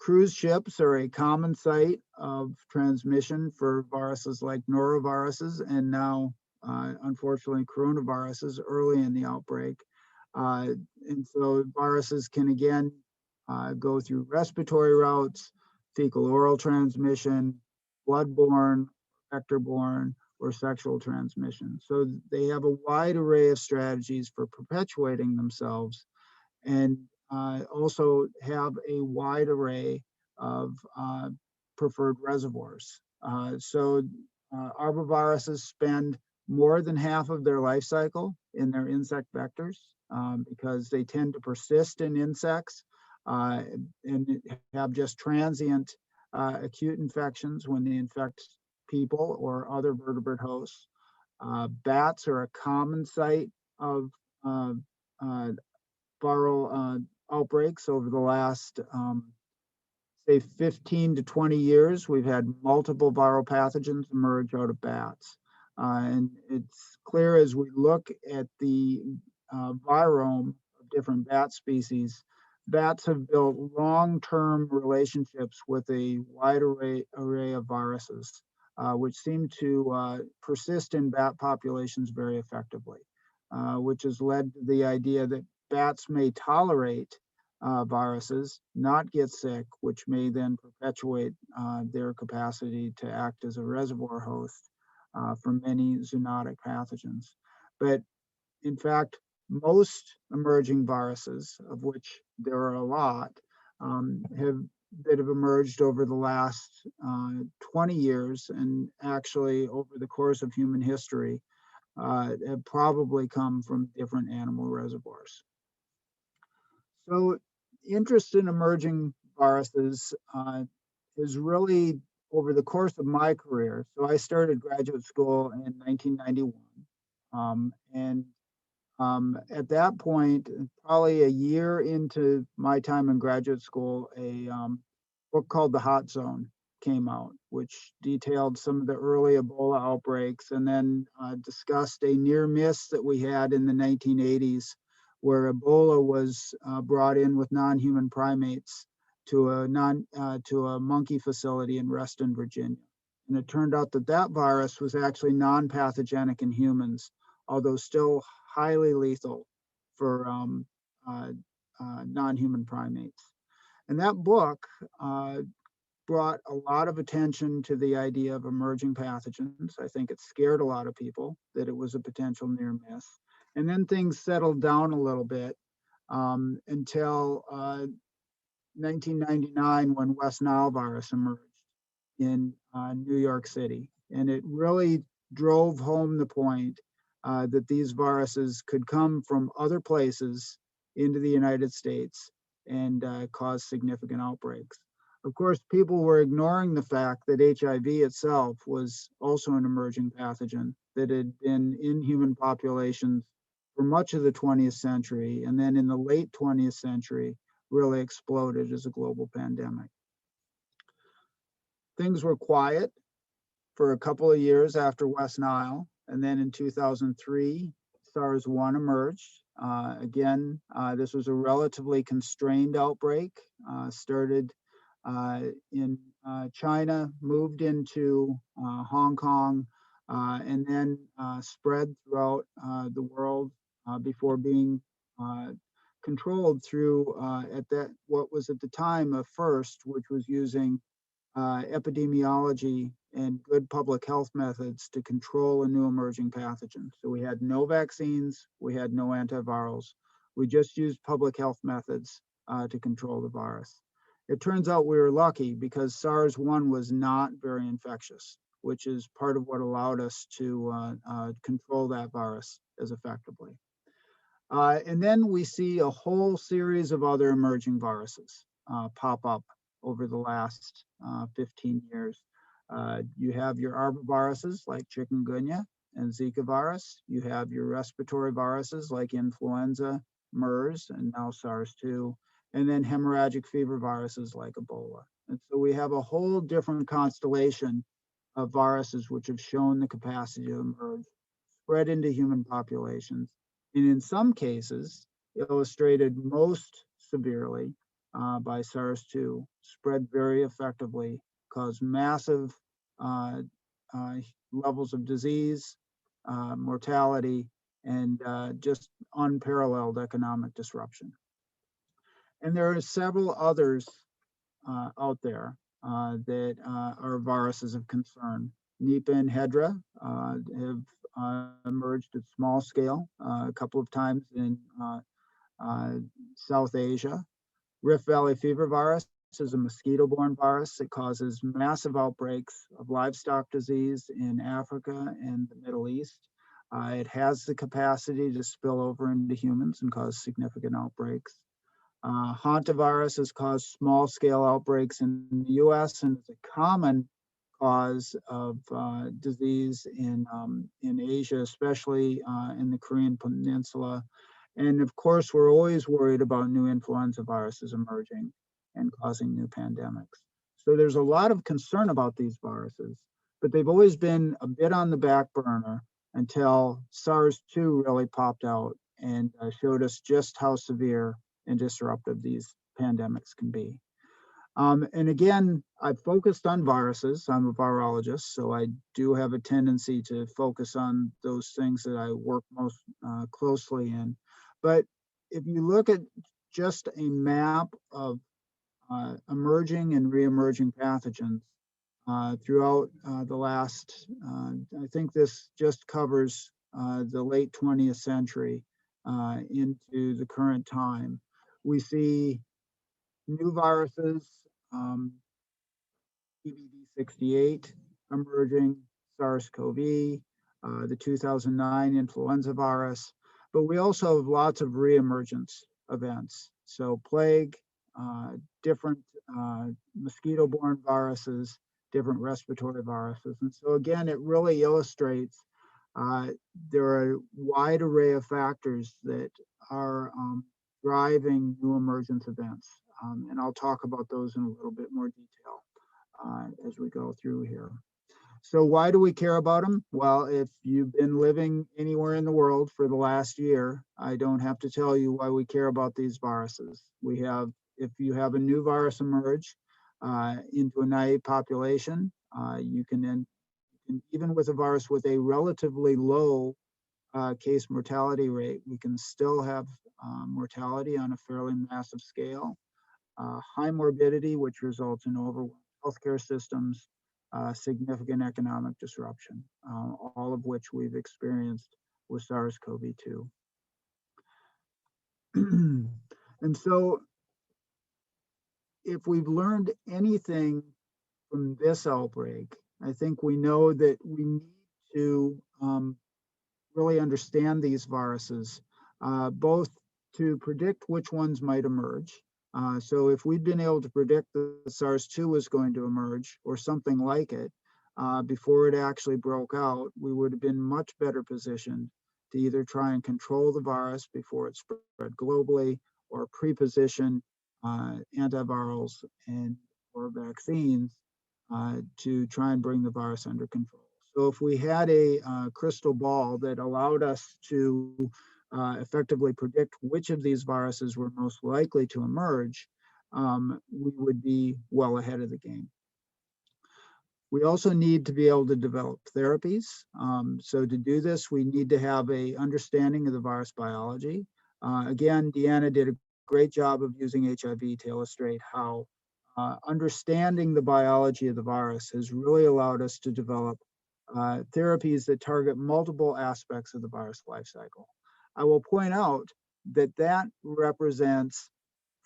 Cruise ships are a common site of transmission for viruses like noroviruses and now, unfortunately, coronaviruses early in the outbreak. And so viruses can again go through respiratory routes, fecal oral transmission, bloodborne, vector-borne, or sexual transmission. So they have a wide array of strategies for perpetuating themselves, and also have a wide array of preferred reservoirs. So arboviruses spend more than half of their life cycle in their insect vectors because they tend to persist in insects and have just transient acute infections when they infect people or other vertebrate hosts. Bats are a common site of viral outbreaks over the last, say, 15 to 20 years. We've had multiple viral pathogens emerge out of bats. And it's clear as we look at the virome of different bat species, bats have built long-term relationships with a wide array of viruses, which seem to persist in bat populations very effectively, which has led to the idea that bats may tolerate viruses, not get sick, which may then perpetuate their capacity to act as a reservoir host for many zoonotic pathogens. But in fact, most emerging viruses, of which there are a lot, that have emerged over the last 20 years and actually over the course of human history have probably come from different animal reservoirs. So interest in emerging viruses is really over the course of my career. So I started graduate school in 1991. At that point, probably a year into my time in graduate school, a book called The Hot Zone came out, which detailed some of the early Ebola outbreaks and then discussed a near miss that we had in the 1980s, where Ebola was brought in with non-human primates to a monkey facility in Reston, Virginia. And it turned out that that virus was actually non-pathogenic in humans, although still highly lethal for non-human primates. And that book brought a lot of attention to the idea of emerging pathogens. I think it scared a lot of people that it was a potential near miss. And then things settled down a little bit until 1999, when West Nile virus emerged in New York City. And it really drove home the point that these viruses could come from other places into the United States and cause significant outbreaks. Of course, people were ignoring the fact that HIV itself was also an emerging pathogen that had been in human populations for much of the 20th century, and then in the late 20th century really exploded as a global pandemic. Things were quiet for a couple of years after West Nile, and then in 2003, SARS-1 emerged. Again, this was a relatively constrained outbreak, started in China, moved into Hong Kong, and then spread throughout the world before being controlled through what was at the time a first, which was using epidemiology and good public health methods to control a new emerging pathogen. So we had no vaccines, we had no antivirals. We just used public health methods to control the virus. It turns out we were lucky because SARS-1 was not very infectious, which is part of what allowed us to control that virus as effectively. And then we see a whole series of other emerging viruses pop up over the last 15 years. You have your arboviruses like chikungunya and Zika virus. You have your respiratory viruses like influenza, MERS, and now SARS-2, and then hemorrhagic fever viruses like Ebola. And so we have a whole different constellation of viruses which have shown the capacity to emerge, spread into human populations, and in some cases, illustrated most severely by SARS-2, spread very effectively, caused massive levels of disease, mortality, and just unparalleled economic disruption. And there are several others out there that are viruses of concern. Nipah and Hedra have emerged at small scale a couple of times in South Asia. Rift Valley fever virus is a mosquito-borne virus that causes massive outbreaks of livestock disease in Africa and the Middle East. It has the capacity to spill over into humans and cause significant outbreaks. Hantavirus has caused small-scale outbreaks in the US and is a common cause of disease in Asia, especially in the Korean Peninsula. And of course, we're always worried about new influenza viruses emerging and causing new pandemics. So there's a lot of concern about these viruses, but they've always been a bit on the back burner until SARS-2 really popped out and showed us just how severe and disruptive these pandemics can be. And again, I've focused on viruses. I'm a virologist, so I do have a tendency to focus on those things that I work most closely in. But if you look at just a map of emerging and re-emerging pathogens throughout the last, I think this just covers the late 20th century into the current time. We see new viruses, EBV68 emerging, SARS-CoV, the 2009 influenza virus, but we also have lots of reemergence events. So plague, different mosquito-borne viruses, different respiratory viruses. And so again, it really illustrates there are a wide array of factors that are driving new emergence events. And I'll talk about those in a little bit more detail as we go through here. So why do we care about them? Well, if you've been living anywhere in the world for the last year, I don't have to tell you why we care about these viruses. We have, if you have a new virus emerge into a naive population, you can then, even with a virus with a relatively low case mortality rate, we can still have mortality on a fairly massive scale. High morbidity, which results in overwhelmed healthcare systems, significant economic disruption, all of which we've experienced with SARS-CoV-2. And so if we've learned anything from this outbreak, I think we know that we need to really understand these viruses, both to predict which ones might emerge. So if we'd been able to predict that SARS-2 was going to emerge or something like it before it actually broke out, we would have been much better positioned to either try and control the virus before it spread globally or pre-position antivirals and or vaccines to try and bring the virus under control. So if we had a crystal ball that allowed us to effectively predict which of these viruses were most likely to emerge, we would be well ahead of the game. We also need to be able to develop therapies. So to do this, we need to have an understanding of the virus biology. Again, Deanna did a great job of using HIV to illustrate how understanding the biology of the virus has really allowed us to develop therapies that target multiple aspects of the virus life cycle. I will point out that that represents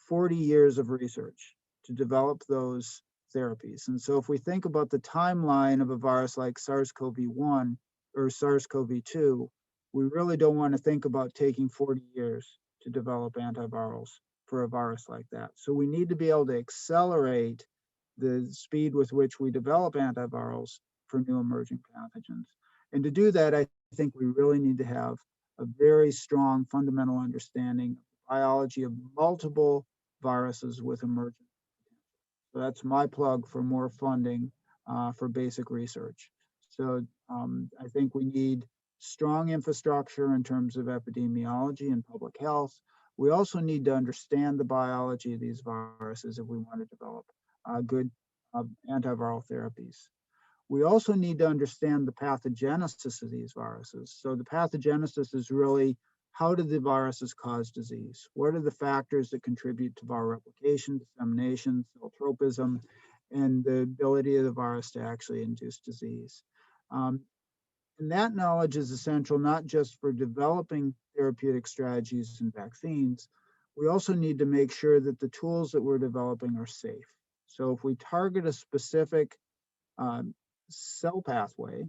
40 years of research to develop those therapies. And so if we think about the timeline of a virus like SARS-CoV-1 or SARS-CoV-2, we really don't want to think about taking 40 years to develop antivirals for a virus like that. So we need to be able to accelerate the speed with which we develop antivirals for new emerging pathogens. And to do that, I think we really need to have a very strong fundamental understanding of the biology of multiple viruses with emergent potential. So that's my plug for more funding for basic research. So I think we need strong infrastructure in terms of epidemiology and public health. We also need to understand the biology of these viruses if we want to develop good antiviral therapies. We also need to understand the pathogenesis of these viruses. So the pathogenesis is really, how do the viruses cause disease? What are the factors that contribute to viral replication, dissemination, cell tropism, and the ability of the virus to actually induce disease? And that knowledge is essential not just for developing therapeutic strategies and vaccines. We also need to make sure that the tools that we're developing are safe. So if we target a specific cell pathway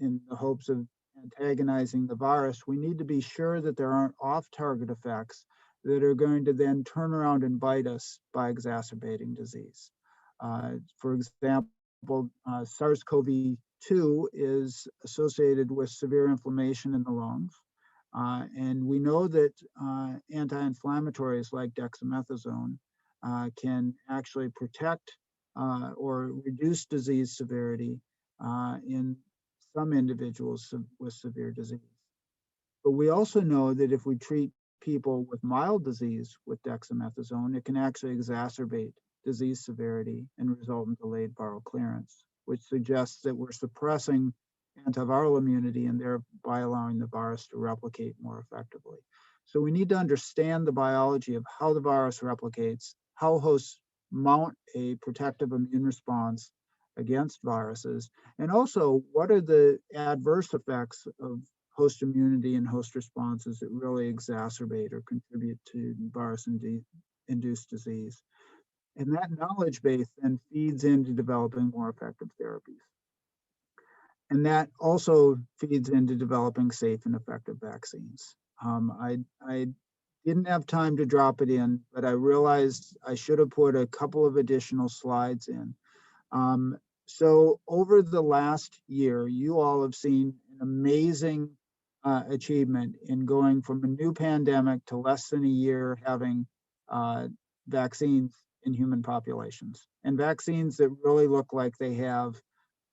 in the hopes of antagonizing the virus, we need to be sure that there aren't off-target effects that are going to then turn around and bite us by exacerbating disease. For example, SARS-CoV-2 is associated with severe inflammation in the lungs. And we know that anti-inflammatories like dexamethasone can actually protect or reduce disease severity in some individuals with severe disease. But we also know that if we treat people with mild disease with dexamethasone, it can actually exacerbate disease severity and result in delayed viral clearance, which suggests that we're suppressing antiviral immunity and thereby allowing the virus to replicate more effectively. So we need to understand the biology of how the virus replicates, how hosts mount a protective immune response against viruses, and also what are the adverse effects of host immunity and host responses that really exacerbate or contribute to virus-induced disease. And that knowledge base then feeds into developing more effective therapies. And that also feeds into developing safe and effective vaccines. I didn't have time to drop it in, but I realized I should have put a couple of additional slides in. So over the last year, you all have seen an amazing achievement in going from a new pandemic to less than a year having vaccines in human populations, and vaccines that really look like they have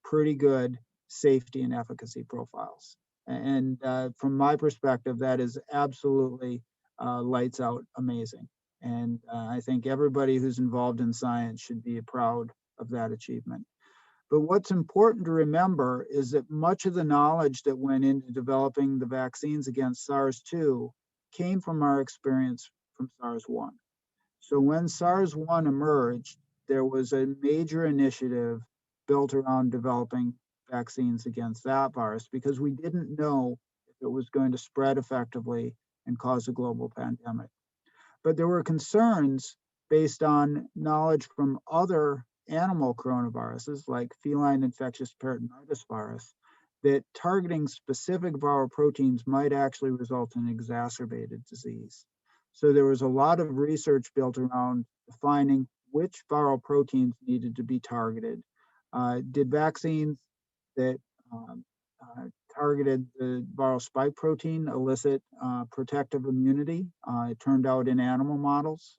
pretty good safety and efficacy profiles. And from my perspective, that is absolutely lights out amazing. And I think everybody who's involved in science should be proud of that achievement. But what's important to remember is that much of the knowledge that went into developing the vaccines against SARS-2 came from our experience from SARS-1. So when SARS-1 emerged, there was a major initiative built around developing vaccines against that virus because we didn't know if it was going to spread effectively and cause a global pandemic. But there were concerns based on knowledge from other animal coronaviruses like feline infectious peritonitis virus that targeting specific viral proteins might actually result in exacerbated disease. So there was a lot of research built around defining which viral proteins needed to be targeted. Did vaccines that targeted the viral spike protein elicit protective immunity? It turned out in animal models,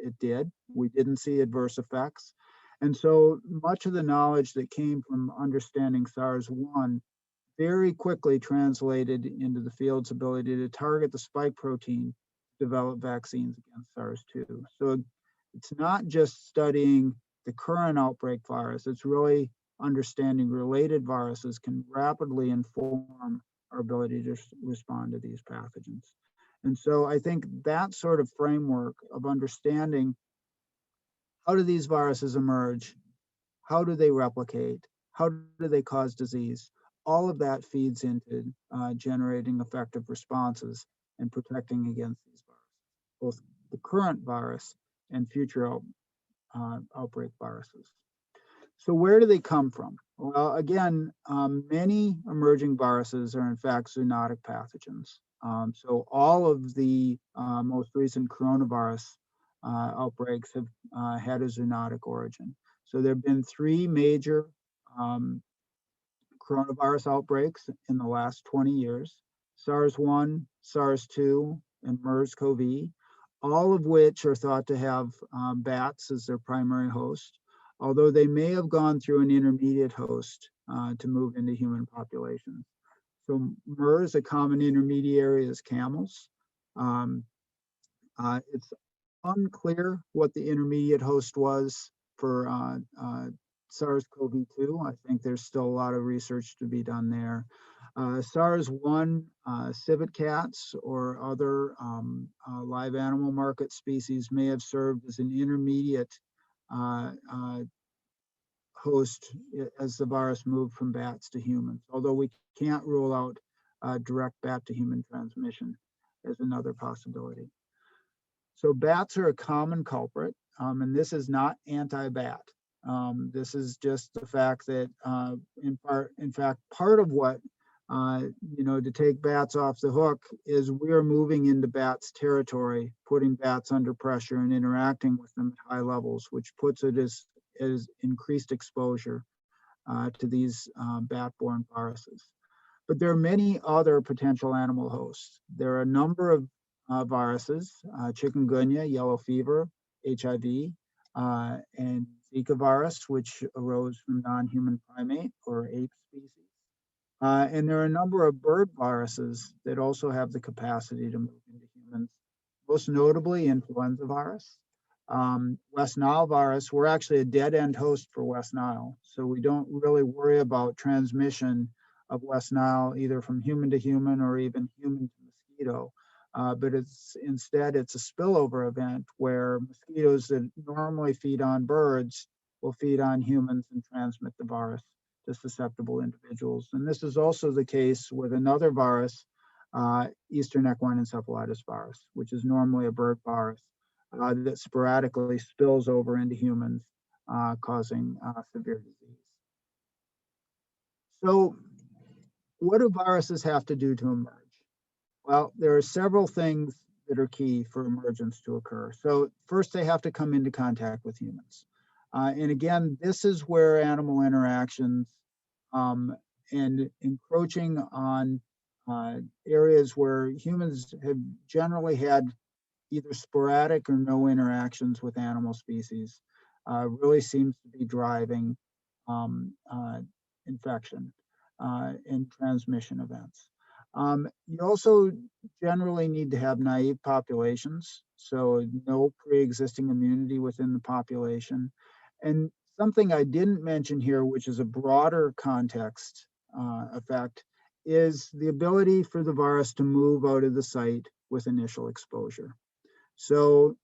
it did. We didn't see adverse effects. And so much of the knowledge that came from understanding SARS-1 very quickly translated into the field's ability to target the spike protein to develop vaccines against SARS-2. So it's not just studying the current outbreak virus, it's really understanding related viruses can rapidly inform our ability to respond to these pathogens. And so I think that sort of framework of understanding how do these viruses emerge, how do they replicate, how do they cause disease, all of that feeds into generating effective responses and protecting against these viruses, both the current virus and future outbreak viruses. So where do they come from? Well, again, many emerging viruses are in fact zoonotic pathogens. So all of the most recent coronavirus outbreaks have had a zoonotic origin. So there have been 3 major coronavirus outbreaks in the last 20 years: SARS-1, SARS-2, and MERS-CoV, all of which are thought to have bats as their primary host, although they may have gone through an intermediate host to move into human populations. So MERS, a common intermediary, is camels. It's unclear what the intermediate host was for SARS-CoV-2. I think there's still a lot of research to be done there. SARS-1, civet cats or other live animal market species may have served as an intermediate host as the virus moved from bats to humans, although we can't rule out direct bat to human transmission as another possibility. So bats are a common culprit, and this is not anti-bat. This is just the fact that, in fact, part of what, to take bats off the hook is we are moving into bats' territory, putting bats under pressure and interacting with them at high levels, which puts it as increased exposure to these bat-borne viruses. But there are many other potential animal hosts. There are a number of viruses: chikungunya, yellow fever, HIV, and Zika virus, which arose from non-human primate or ape species. And there are a number of bird viruses that also have the capacity to move into humans, most notably influenza virus. West Nile virus, we're actually a dead-end host for West Nile, so we don't really worry about transmission of West Nile either from human to human or even human to mosquito. But instead it's a spillover event where mosquitoes that normally feed on birds will feed on humans and transmit the virus to susceptible individuals. And this is also the case with another virus, Eastern equine encephalitis virus, which is normally a bird virus that sporadically spills over into humans, causing severe disease. So what do viruses have to do to emerge? Well, there are several things that are key for emergence to occur. So first, they have to come into contact with humans. And again, this is where animal interactions and encroaching on areas where humans have generally had either sporadic or no interactions with animal species really seems to be driving infection and transmission events. You also generally need to have naive populations, so no pre-existing immunity within the population. And something I didn't mention here, which is a broader context effect, is the ability for the virus to move out of the site with initial exposure. So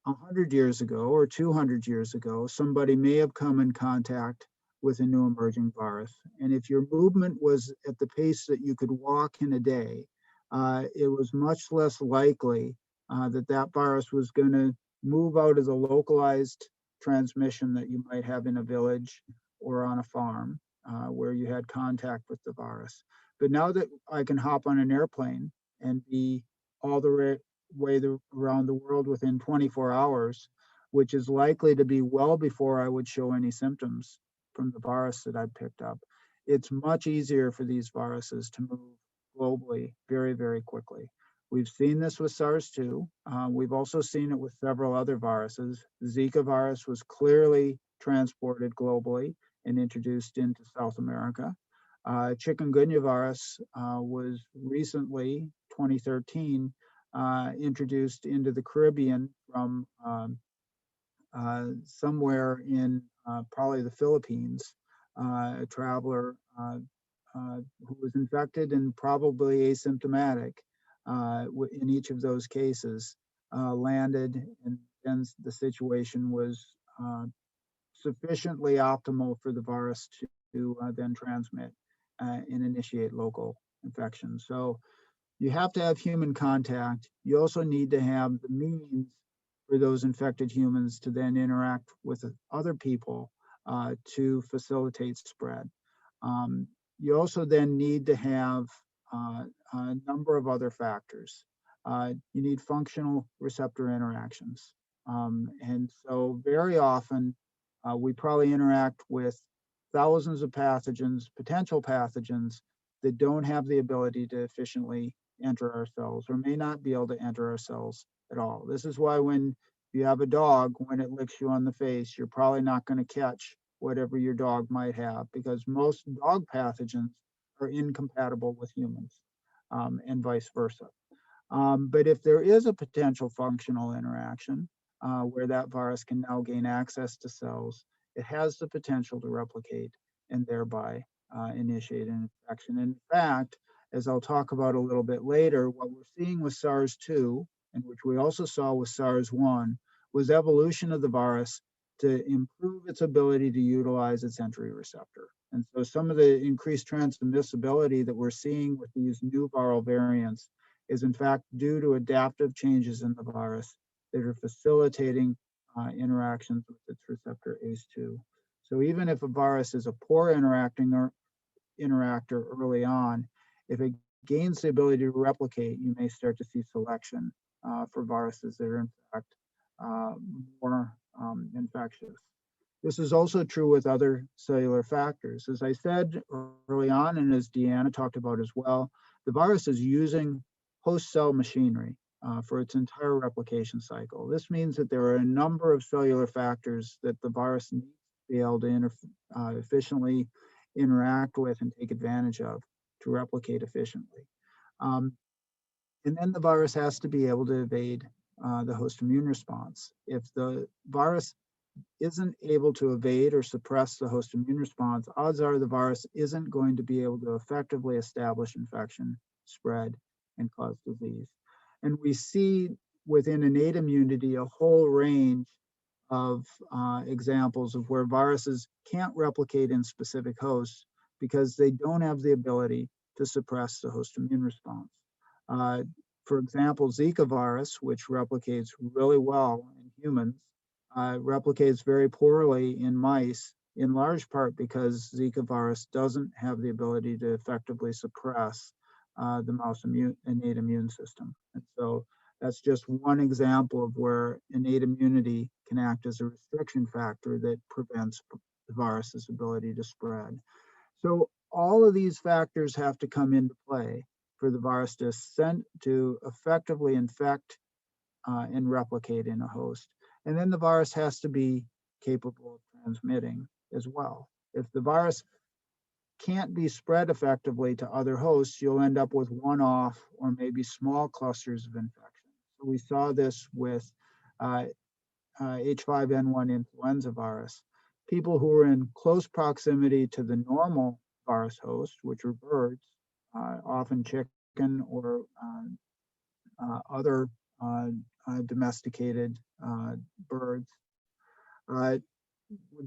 100 years ago or 200 years ago, somebody may have come in contact with a new emerging virus. And if your movement was at the pace that you could walk in a day, it was much less likely that that virus was going to move out of the localized transmission that you might have in a village or on a farm where you had contact with the virus. But now that I can hop on an airplane and be all the way around the world within 24 hours, which is likely to be well before I would show any symptoms from the virus that I picked up, it's much easier for these viruses to move globally very, very quickly. We've seen this with SARS-2. We've also seen it with several other viruses. The Zika virus was clearly transported globally and introduced into South America. Chikungunya virus was recently, 2013, introduced into the Caribbean from somewhere in probably the Philippines, a traveler who was infected and probably asymptomatic in each of those cases, landed, and then the situation was sufficiently optimal for the virus to then transmit and initiate local infection. So you have to have human contact. You also need to have the means for those infected humans to then interact with other people to facilitate spread. You also then need to have a number of other factors. You need functional receptor interactions. And so very often we probably interact with thousands of pathogens, potential pathogens that don't have the ability to efficiently enter our cells or may not be able to enter our cells at all. This is why when you have a dog, when it licks you on the face, you're probably not going to catch whatever your dog might have, because most dog pathogens are incompatible with humans, and vice versa. But if there is a potential functional interaction where that virus can now gain access to cells, it has the potential to replicate and thereby initiate an infection. In fact, as I'll talk about a little bit later, what we're seeing with SARS-2, and which we also saw with SARS-1, was evolution of the virus to improve its ability to utilize its entry receptor. And so some of the increased transmissibility that we're seeing with these new viral variants is in fact due to adaptive changes in the virus that are facilitating interactions with its receptor ACE2. So even if a virus is a poor interactor early on, if it gains the ability to replicate, you may start to see selection for viruses that are in fact more infectious. This is also true with other cellular factors. As I said early on, and as Deanna talked about as well, the virus is using host cell machinery for its entire replication cycle. This means that there are a number of cellular factors that the virus needs to be able to efficiently interact with and take advantage of to replicate efficiently. And then the virus has to be able to evade the host immune response. If the virus isn't able to evade or suppress the host immune response, odds are the virus isn't going to be able to effectively establish infection, spread, and cause disease. And we see within innate immunity a whole range of examples of where viruses can't replicate in specific hosts because they don't have the ability to suppress the host immune response. For example, Zika virus, which replicates really well in humans, replicates very poorly in mice, in large part because Zika virus doesn't have the ability to effectively suppress the mouse innate immune system. And so that's just one example of where innate immunity can act as a restriction factor that prevents the virus's ability to spread. So all of these factors have to come into play for the virus to effectively infect and replicate in a host. And then the virus has to be capable of transmitting as well. If the virus can't be spread effectively to other hosts, you'll end up with one-off or maybe small clusters of infection. So we saw this with H5N1 influenza virus. People who were in close proximity to the normal virus host, which are birds, often chicken or other domesticated birds, would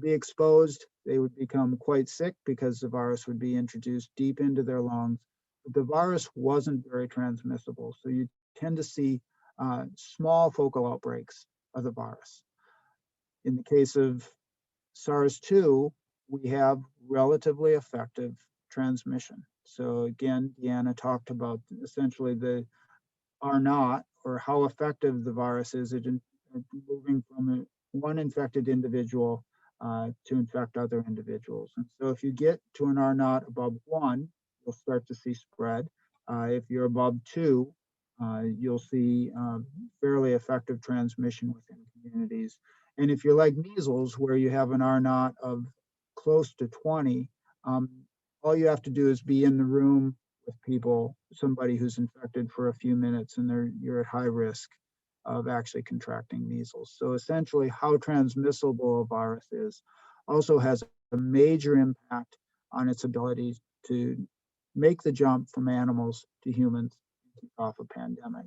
be exposed. They would become quite sick because the virus would be introduced deep into their lungs. But the virus wasn't very transmissible. So you tend to see small focal outbreaks of the virus. In the case of SARS-2, we have relatively effective transmission. So again, Deanna talked about essentially the R0, or how effective the virus is at moving from one infected individual to infect other individuals. And so if you get to an R0 above 1, you'll start to see spread. If you're above 2, you'll see fairly effective transmission within communities. And if you're like measles, where you have an R0 of close to 20, all you have to do is be in the room with people, somebody who's infected for a few minutes, and you're at high risk of actually contracting measles. So essentially, how transmissible a virus is also has a major impact on its ability to make the jump from animals to humans to kick off a pandemic.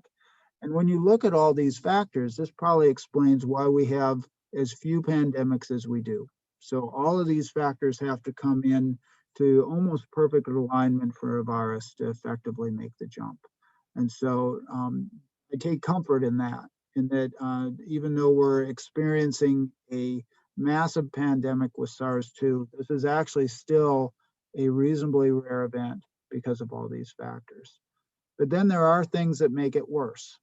And when you look at all these factors, this probably explains why we have as few pandemics as we do. So all of these factors have to come in to almost perfect alignment for a virus to effectively make the jump. And so I take comfort in that even though we're experiencing a massive pandemic with SARS-2, this is actually still a reasonably rare event because of all these factors. But then there are things that make it worse.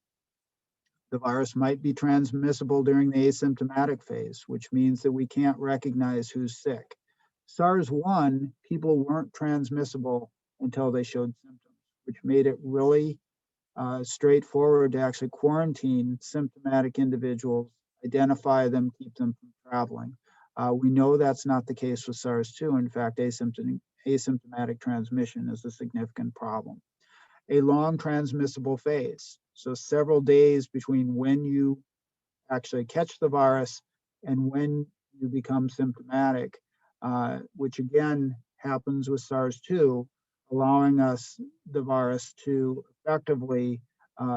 The virus might be transmissible during the asymptomatic phase, which means that we can't recognize who's sick. SARS-1, people weren't transmissible until they showed symptoms, which made it really straightforward to actually quarantine symptomatic individuals, identify them, keep them from traveling. We know that's not the case with SARS-2. In fact, asymptomatic transmission is a significant problem. A long transmissible phase, so several days between when you actually catch the virus and when you become symptomatic, which again happens with SARS-2, allowing the virus to effectively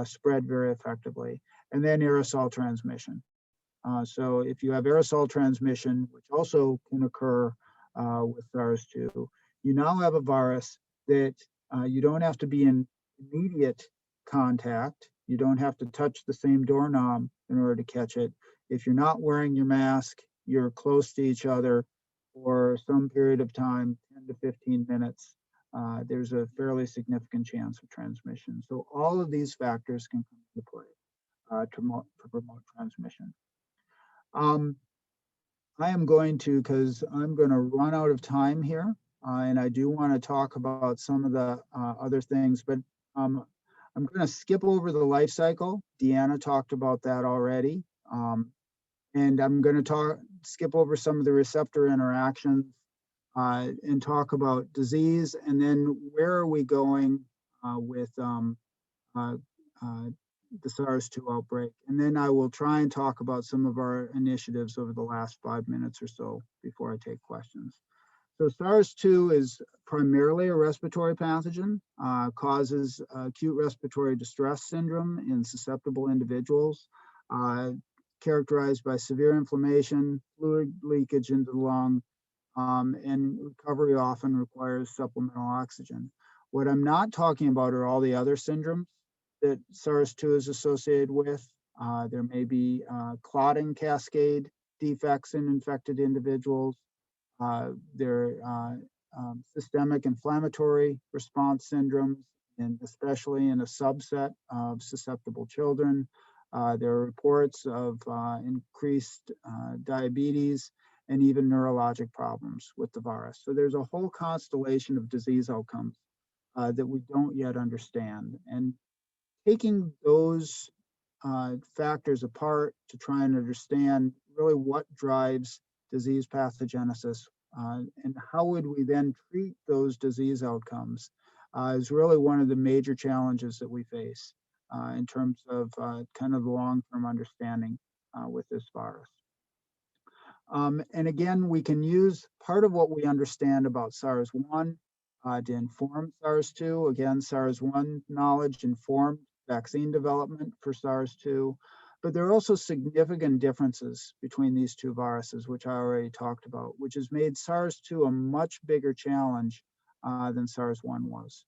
spread very effectively. And then aerosol transmission. So if you have aerosol transmission, which also can occur with SARS-2, you now have a virus that you don't have to be in immediate contact. You don't have to touch the same doorknob in order to catch it. If you're not wearing your mask, you're close to each other for some period of time, 10 to 15 minutes, there's a fairly significant chance of transmission. So all of these factors can come into play to promote transmission. I am going to, because I'm going to run out of time here, and I do want to talk about some of the other things, but I'm going to skip over the life cycle. Deanna talked about that already. And I'm going to skip over some of the receptor interactions and talk about disease, and then where are we going with the SARS-2 outbreak. And then I will try and talk about some of our initiatives over the last 5 minutes or so before I take questions. So SARS-2 is primarily a respiratory pathogen, causes acute respiratory distress syndrome in susceptible individuals, characterized by severe inflammation, fluid leakage into the lung, and recovery often requires supplemental oxygen. What I'm not talking about are all the other syndromes that SARS-2 is associated with. There may be clotting cascade defects in infected individuals. There are systemic inflammatory response syndromes, and especially in a subset of susceptible children. There are reports of increased diabetes and even neurologic problems with the virus. So there's a whole constellation of disease outcomes that we don't yet understand. And taking those factors apart to try and understand really what drives disease pathogenesis and how would we then treat those disease outcomes is really one of the major challenges that we face in terms of kind of the long-term understanding with this virus. And again, we can use part of what we understand about SARS-1 to inform SARS-2. Again, SARS-1 knowledge informed vaccine development for SARS-2, but there are also significant differences between these two viruses, which I already talked about, which has made SARS-2 a much bigger challenge than SARS-1 was.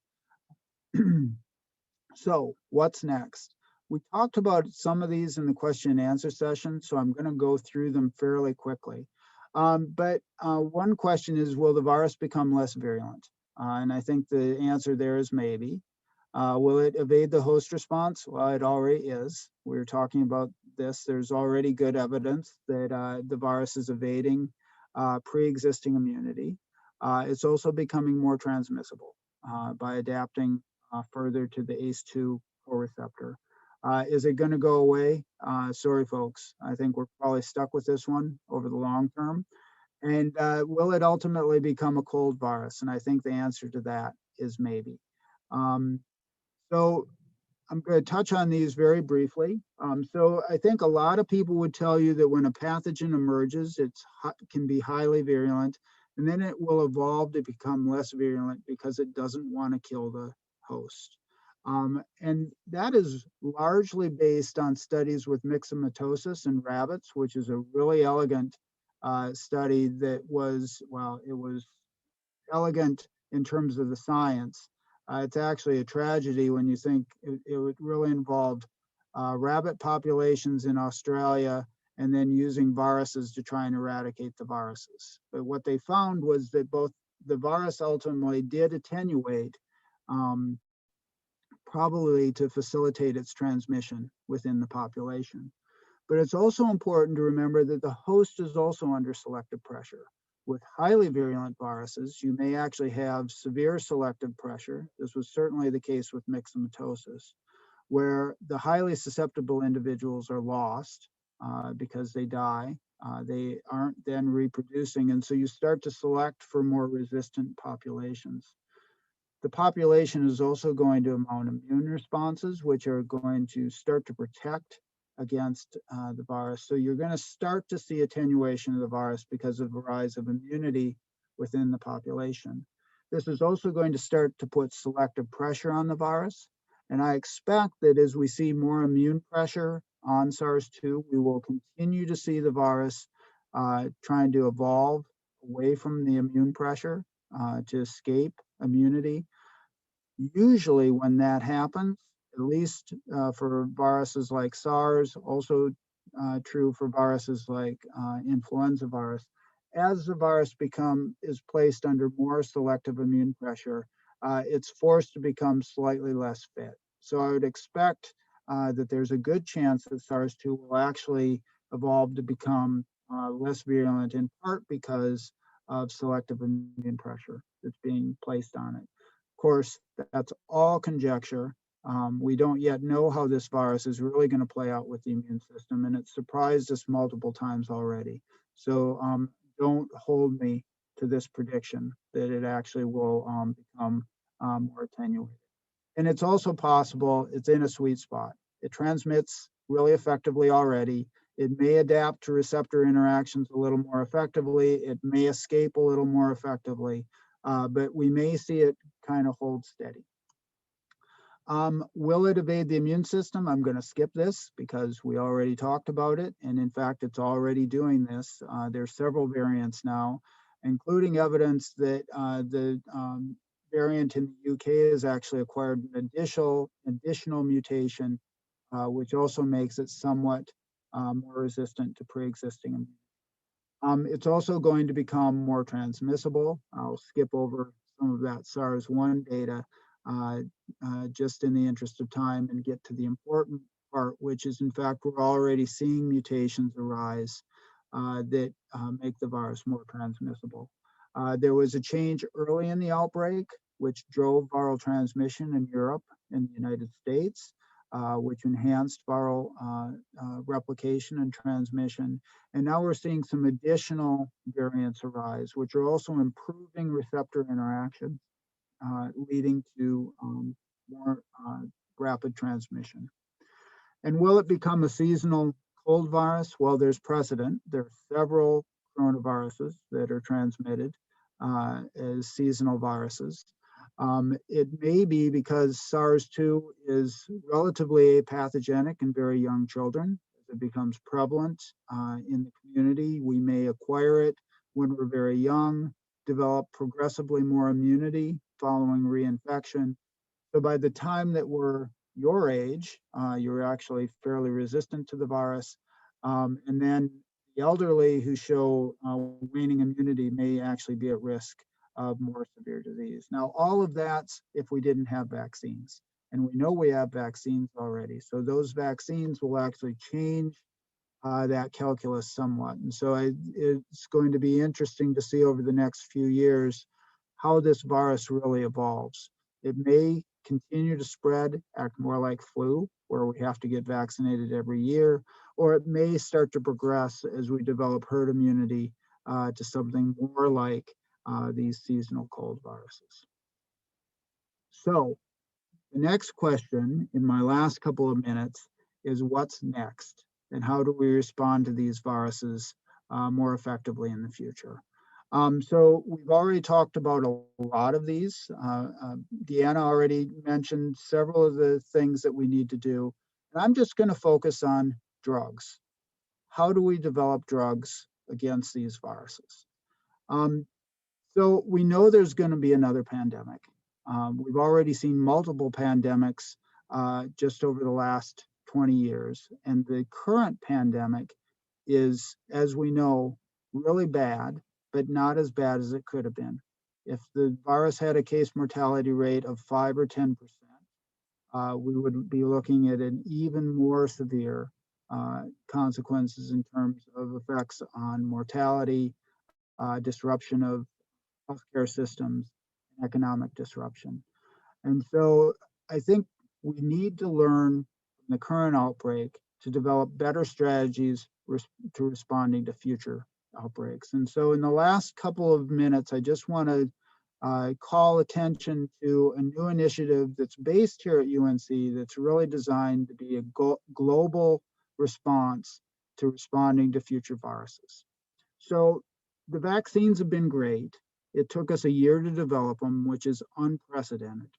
So what's next? We talked about some of these in the question and answer session, so I'm going to go through them fairly quickly. But one question is, will the virus become less virulent? And I think the answer there is maybe. Will it evade the host response? Well, it already is. We were talking about this. There's already good evidence that the virus is evading pre-existing immunity. It's also becoming more transmissible by adapting further to the ACE2 co-receptor. Is it going to go away? Sorry, folks. I think we're probably stuck with this one over the long term. And will it ultimately become a cold virus? And I think the answer to that is maybe. So I'm going to touch on these very briefly. So I think a lot of people would tell you that when a pathogen emerges, it can be highly virulent, and then it will evolve to become less virulent because it doesn't want to kill the host. And that is largely based on studies with myxomatosis in rabbits, which is a really elegant study that was, well, it was elegant in terms of the science. It's actually a tragedy when you think it really involved rabbit populations in Australia and then using viruses to try and eradicate the viruses. But what they found was that both the virus ultimately did attenuate, probably to facilitate its transmission within the population. But it's also important to remember that the host is also under selective pressure. With highly virulent viruses, you may actually have severe selective pressure. This was certainly the case with myxomatosis, where the highly susceptible individuals are lost because they die. They aren't then reproducing, and so you start to select for more resistant populations. The population is also going to mount immune responses, which are going to start to protect against the virus. So you're going to start to see attenuation of the virus because of the rise of immunity within the population. This is also going to start to put selective pressure on the virus. And I expect that as we see more immune pressure on SARS-2, we will continue to see the virus trying to evolve away from the immune pressure to escape immunity. Usually when that happens, at least for viruses like SARS, also true for viruses like influenza virus, as the virus is placed under more selective immune pressure, it's forced to become slightly less fit. So I would expect that there's a good chance that SARS-2 will actually evolve to become less virulent, in part because of selective immune pressure that's being placed on it. Of course, that's all conjecture. We don't yet know how this virus is really going to play out with the immune system, and it's surprised us multiple times already. So don't hold me to this prediction that it actually will become more attenuated. And it's also possible it's in a sweet spot. It transmits really effectively already. It may adapt to receptor interactions a little more effectively. It may escape a little more effectively, but we may see it kind of hold steady. Will it evade the immune system? I'm going to skip this because we already talked about it. And in fact, it's already doing this. There's several variants now, including evidence that the variant in the UK has actually acquired an additional mutation, which also makes it somewhat more resistant to pre-existing immunity. It's also going to become more transmissible. I'll skip over some of that SARS-1 data just in the interest of time and get to the important part, which is, in fact, we're already seeing mutations arise that make the virus more transmissible. There was a change early in the outbreak, which drove viral transmission in Europe and the United States, which enhanced viral replication and transmission. And now we're seeing some additional variants arise, which are also improving receptor interaction, leading to more rapid transmission. And will it become a seasonal cold virus? Well, there's precedent. There are several coronaviruses that are transmitted as seasonal viruses. It may be because SARS-2 is relatively apathogenic in very young children. As it becomes prevalent in the community, we may acquire it when we're very young, develop progressively more immunity following reinfection. So by the time that we're your age, you're actually fairly resistant to the virus. And then the elderly who show waning immunity may actually be at risk of more severe disease. Now, all of that's if we didn't have vaccines. And we know we have vaccines already. So those vaccines will actually change that calculus somewhat. And so it's going to be interesting to see over the next few years how this virus really evolves. It may continue to spread, act more like flu, where we have to get vaccinated every year, or it may start to progress as we develop herd immunity to something more like these seasonal cold viruses. So the next question in my last couple of minutes is what's next, and how do we respond to these viruses more effectively in the future? So we've already talked about a lot of these. Deanna already mentioned several of the things that we need to do. And I'm just going to focus on drugs. How do we develop drugs against these viruses? So we know there's going to be another pandemic. We've already seen multiple pandemics just over the last 20 years. And the current pandemic is, as we know, really bad, but not as bad as it could have been. If the virus had a case mortality rate of 5 or 10%, we would be looking at an even more severe consequences in terms of effects on mortality, disruption of healthcare systems, and economic disruption. And so I think we need to learn from the current outbreak to develop better strategies to responding to future outbreaks. And so in the last couple of minutes, I just want to call attention to a new initiative that's based here at UNC that's really designed to be a global response to responding to future viruses. So the vaccines have been great. It took us a year to develop them, which is unprecedented.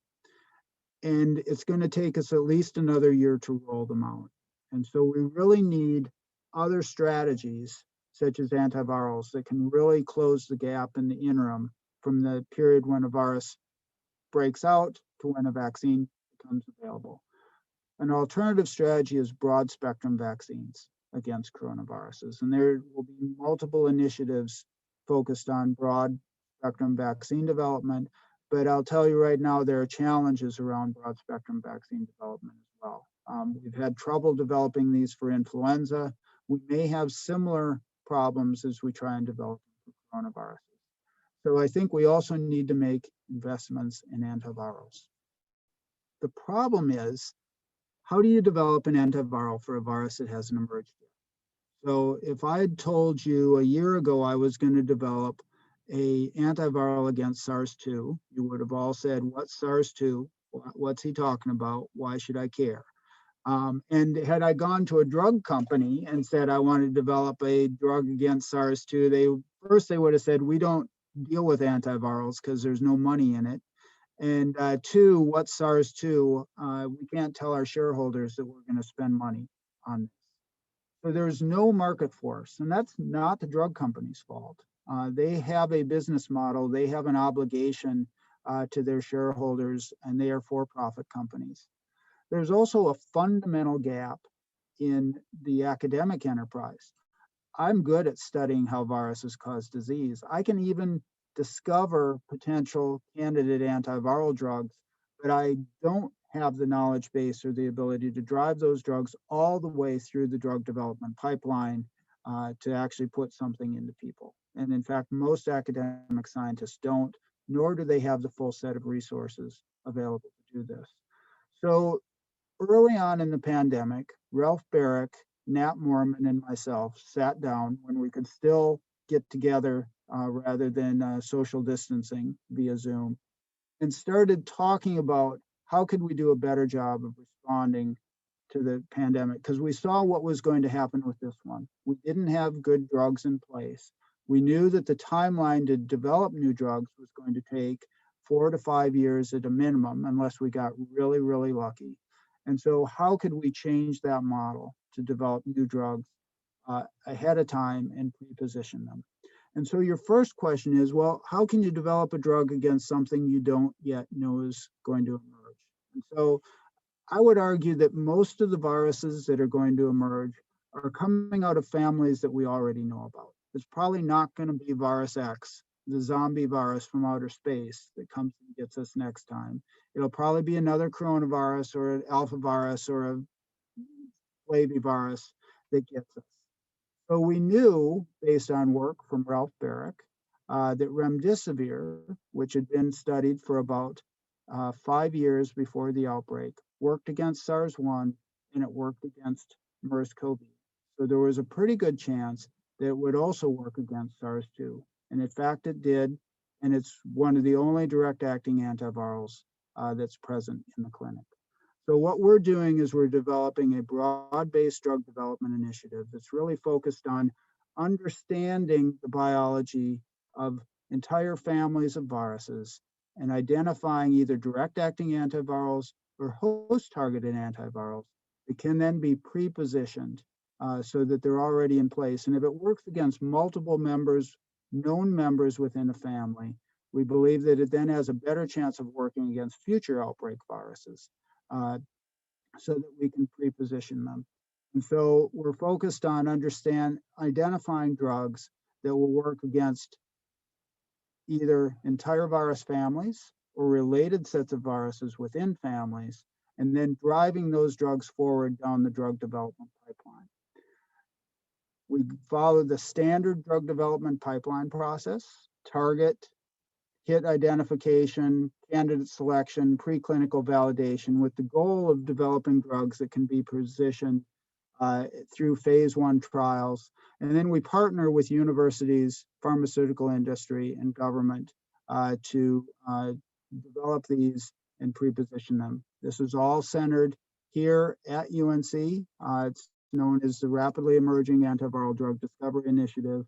And it's going to take us at least another year to roll them out. And so we really need other strategies, such as antivirals, that can really close the gap in the interim from the period when a virus breaks out to when a vaccine becomes available. An alternative strategy is broad spectrum vaccines against coronaviruses. And there will be multiple initiatives focused on broad spectrum vaccine development. But I'll tell you right now, there are challenges around broad spectrum vaccine development as well. We've had trouble developing these for influenza. We may have similar problems as we try and develop for coronaviruses. So I think we also need to make investments in antivirals. The problem is, how do you develop an antiviral for a virus that hasn't emerged yet? So if I had told you a year ago I was going to develop an antiviral against SARS-2, you would have all said, what's SARS-2? What's he talking about? Why should I care? And had I gone to a drug company and said I want to develop a drug against SARS-2, they would have said, we don't deal with antivirals because there's no money in it. And two, what's SARS-2? We can't tell our shareholders that we're going to spend money on this. So there's no market force, and that's not the drug company's fault. They have a business model, they have an obligation to their shareholders, and they are for-profit companies. There's also a fundamental gap in the academic enterprise. I'm good at studying how viruses cause disease. I can even discover potential candidate antiviral drugs, but I don't have the knowledge base or the ability to drive those drugs all the way through the drug development pipeline to actually put something into people. And in fact, most academic scientists don't, nor do they have the full set of resources available to do this. So early on in the pandemic, Ralph Barrick, Nat Mormon, and myself sat down when we could still get together rather than social distancing via Zoom, and started talking about how could we do a better job of responding to the pandemic, because we saw what was going to happen with this one. We didn't have good drugs in place. We knew that the timeline to develop new drugs was going to take 4 to 5 years at a minimum, unless we got really, really lucky. And so how could we change that model to develop new drugs ahead of time and pre-position them? And so your first question is, well, how can you develop a drug against something you don't yet know is going to emerge? And so I would argue that most of the viruses that are going to emerge are coming out of families that we already know about. It's probably not going to be virus X, the zombie virus from outer space that comes and gets us next time. It'll probably be another coronavirus or an alpha virus or a flavivirus that gets us. So we knew, based on work from Ralph Barrick, that remdesivir, which had been studied for about 5 years before the outbreak, worked against SARS-1 and it worked against MERS-CoV. So there was a pretty good chance that it would also work against SARS-2. And in fact, it did. And it's one of the only direct-acting antivirals that's present in the clinic. So what we're doing is we're developing a broad-based drug development initiative that's really focused on understanding the biology of entire families of viruses and identifying either direct-acting antivirals or host-targeted antivirals that can then be pre-positioned so that they're already in place. And if it works against multiple members, known members within a family, we believe that it then has a better chance of working against future outbreak viruses so that we can pre-position them. And so we're focused on identifying drugs that will work against either entire virus families or related sets of viruses within families, and then driving those drugs forward down the drug development pipeline. We follow the standard drug development pipeline process: target, hit identification, candidate selection, preclinical validation, with the goal of developing drugs that can be positioned through phase 1 trials. And then we partner with universities, pharmaceutical industry, and government to develop these and pre-position them. This is all centered here at UNC. It's known as the Rapidly Emerging Antiviral Drug Discovery Initiative.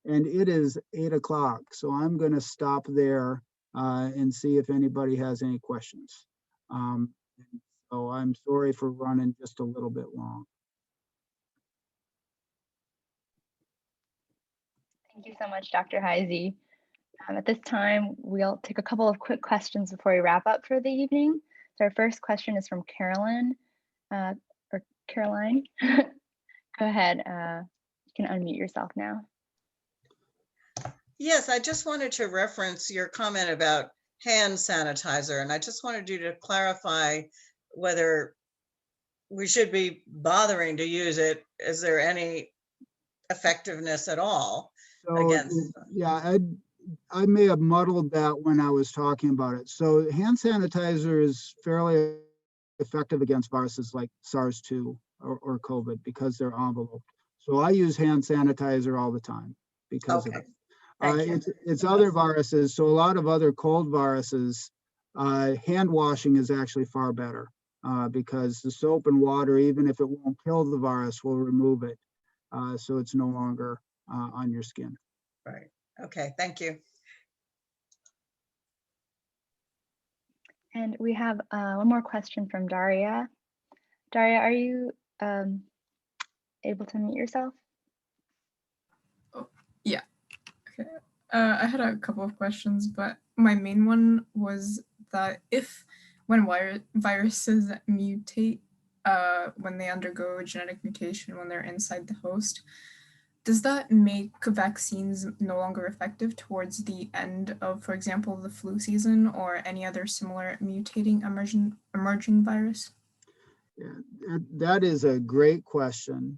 And it is 8 o'clock, so I'm going to stop there and see if anybody has any questions. So I'm sorry for running just a little bit long. Thank you so much, Dr. Heise. At this time, we'll take a couple of quick questions before we wrap up for the evening. So our first question is from Carolyn, or Caroline. Go ahead, you can unmute yourself now. Yes, I just wanted to reference your comment about hand sanitizer, and I just wanted you to clarify whether we should be bothering to use it. Is there any effectiveness at all against? Yeah, I may have muddled that when I was talking about it. So hand sanitizer is fairly effective against viruses like SARS-2 or COVID because they're enveloped. So I use hand sanitizer all the time because of it. It's other viruses. So a lot of other cold viruses, hand washing is actually far better because the soap and water, even if it won't kill the virus, will remove it. So it's no longer on your skin. Right. Okay. Thank you. And we have one more question from Daria. Daria, are you able to unmute yourself? Oh, yeah. Okay. I had a couple of questions, but my main one was that when viruses mutate, when they undergo a genetic mutation when they're inside the host, does that make vaccines no longer effective towards the end of, for example, the flu season or any other similar mutating emerging virus? Yeah, that is a great question.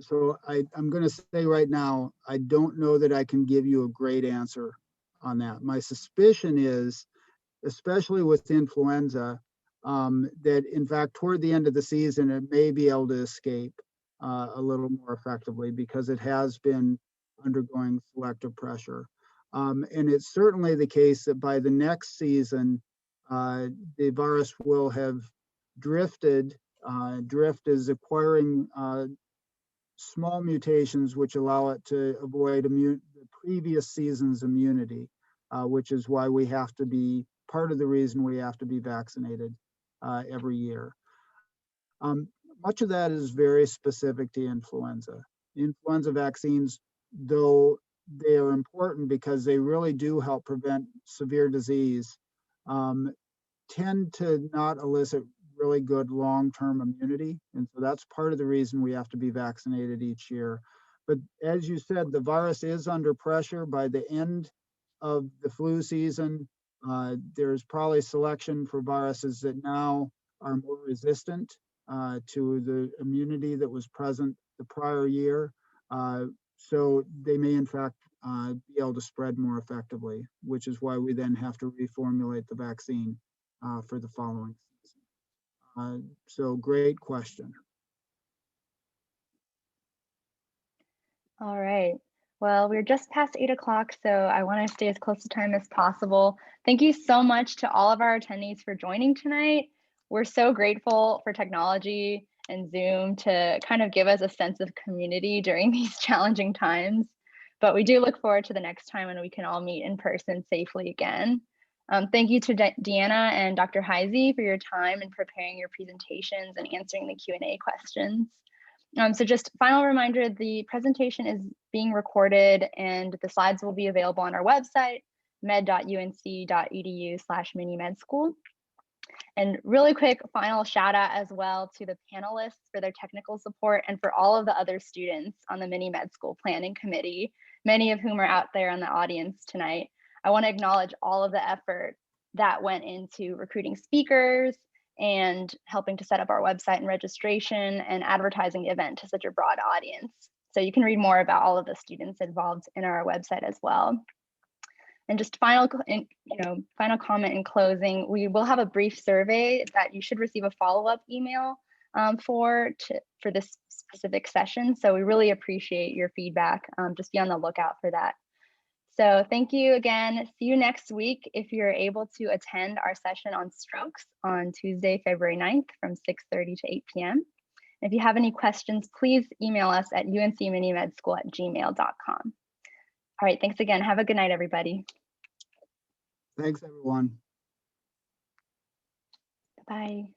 So I'm going to say right now, I don't know that I can give you a great answer on that. My suspicion is, especially with influenza, that in fact, toward the end of the season, it may be able to escape a little more effectively because it has been undergoing selective pressure. And it's certainly the case that by the next season, the virus will have drifted. Drift is acquiring small mutations which allow it to avoid the previous season's immunity, which is why we have to be, part of the reason we have to be vaccinated every year. Much of that is very specific to influenza. Influenza vaccines, though they are important because they really do help prevent severe disease, tend to not elicit really good long-term immunity. And so that's part of the reason we have to be vaccinated each year. But as you said, the virus is under pressure by the end of the flu season. There's probably selection for viruses that now are more resistant to the immunity that was present the prior year. So they may in fact be able to spread more effectively, which is why we then have to reformulate the vaccine for the following season. So great question. All right. Well, we're just past 8 o'clock, so I want to stay as close to time as possible. Thank you so much to all of our attendees for joining tonight. We're so grateful for technology and Zoom to kind of give us a sense of community during these challenging times. But we do look forward to the next time when we can all meet in person safely again. Thank you to Deanna and Dr. Heise for your time in preparing your presentations and answering the Q&A questions. So just final reminder, the presentation is being recorded and the slides will be available on our website, med.unc.edu/minimedschool. And really quick final shout out as well to the panelists for their technical support and for all of the other students on the mini med school planning committee, many of whom are out there in the audience tonight. I want to acknowledge all of the effort that went into recruiting speakers and helping to set up our website and registration and advertising the event to such a broad audience. So you can read more about all of the students involved in our website as well. And just final comment in closing, we will have a brief survey that you should receive a follow-up email for this specific session. So we really appreciate your feedback. Just be on the lookout for that. So thank you again. See you next week if you're able to attend our session on strokes on Tuesday, February 9th from 6:30 to 8 p.m. If you have any questions, please email us at uncminimedschool@gmail.com. All right, thanks again. Have a good night, everybody. Thanks, everyone. Bye.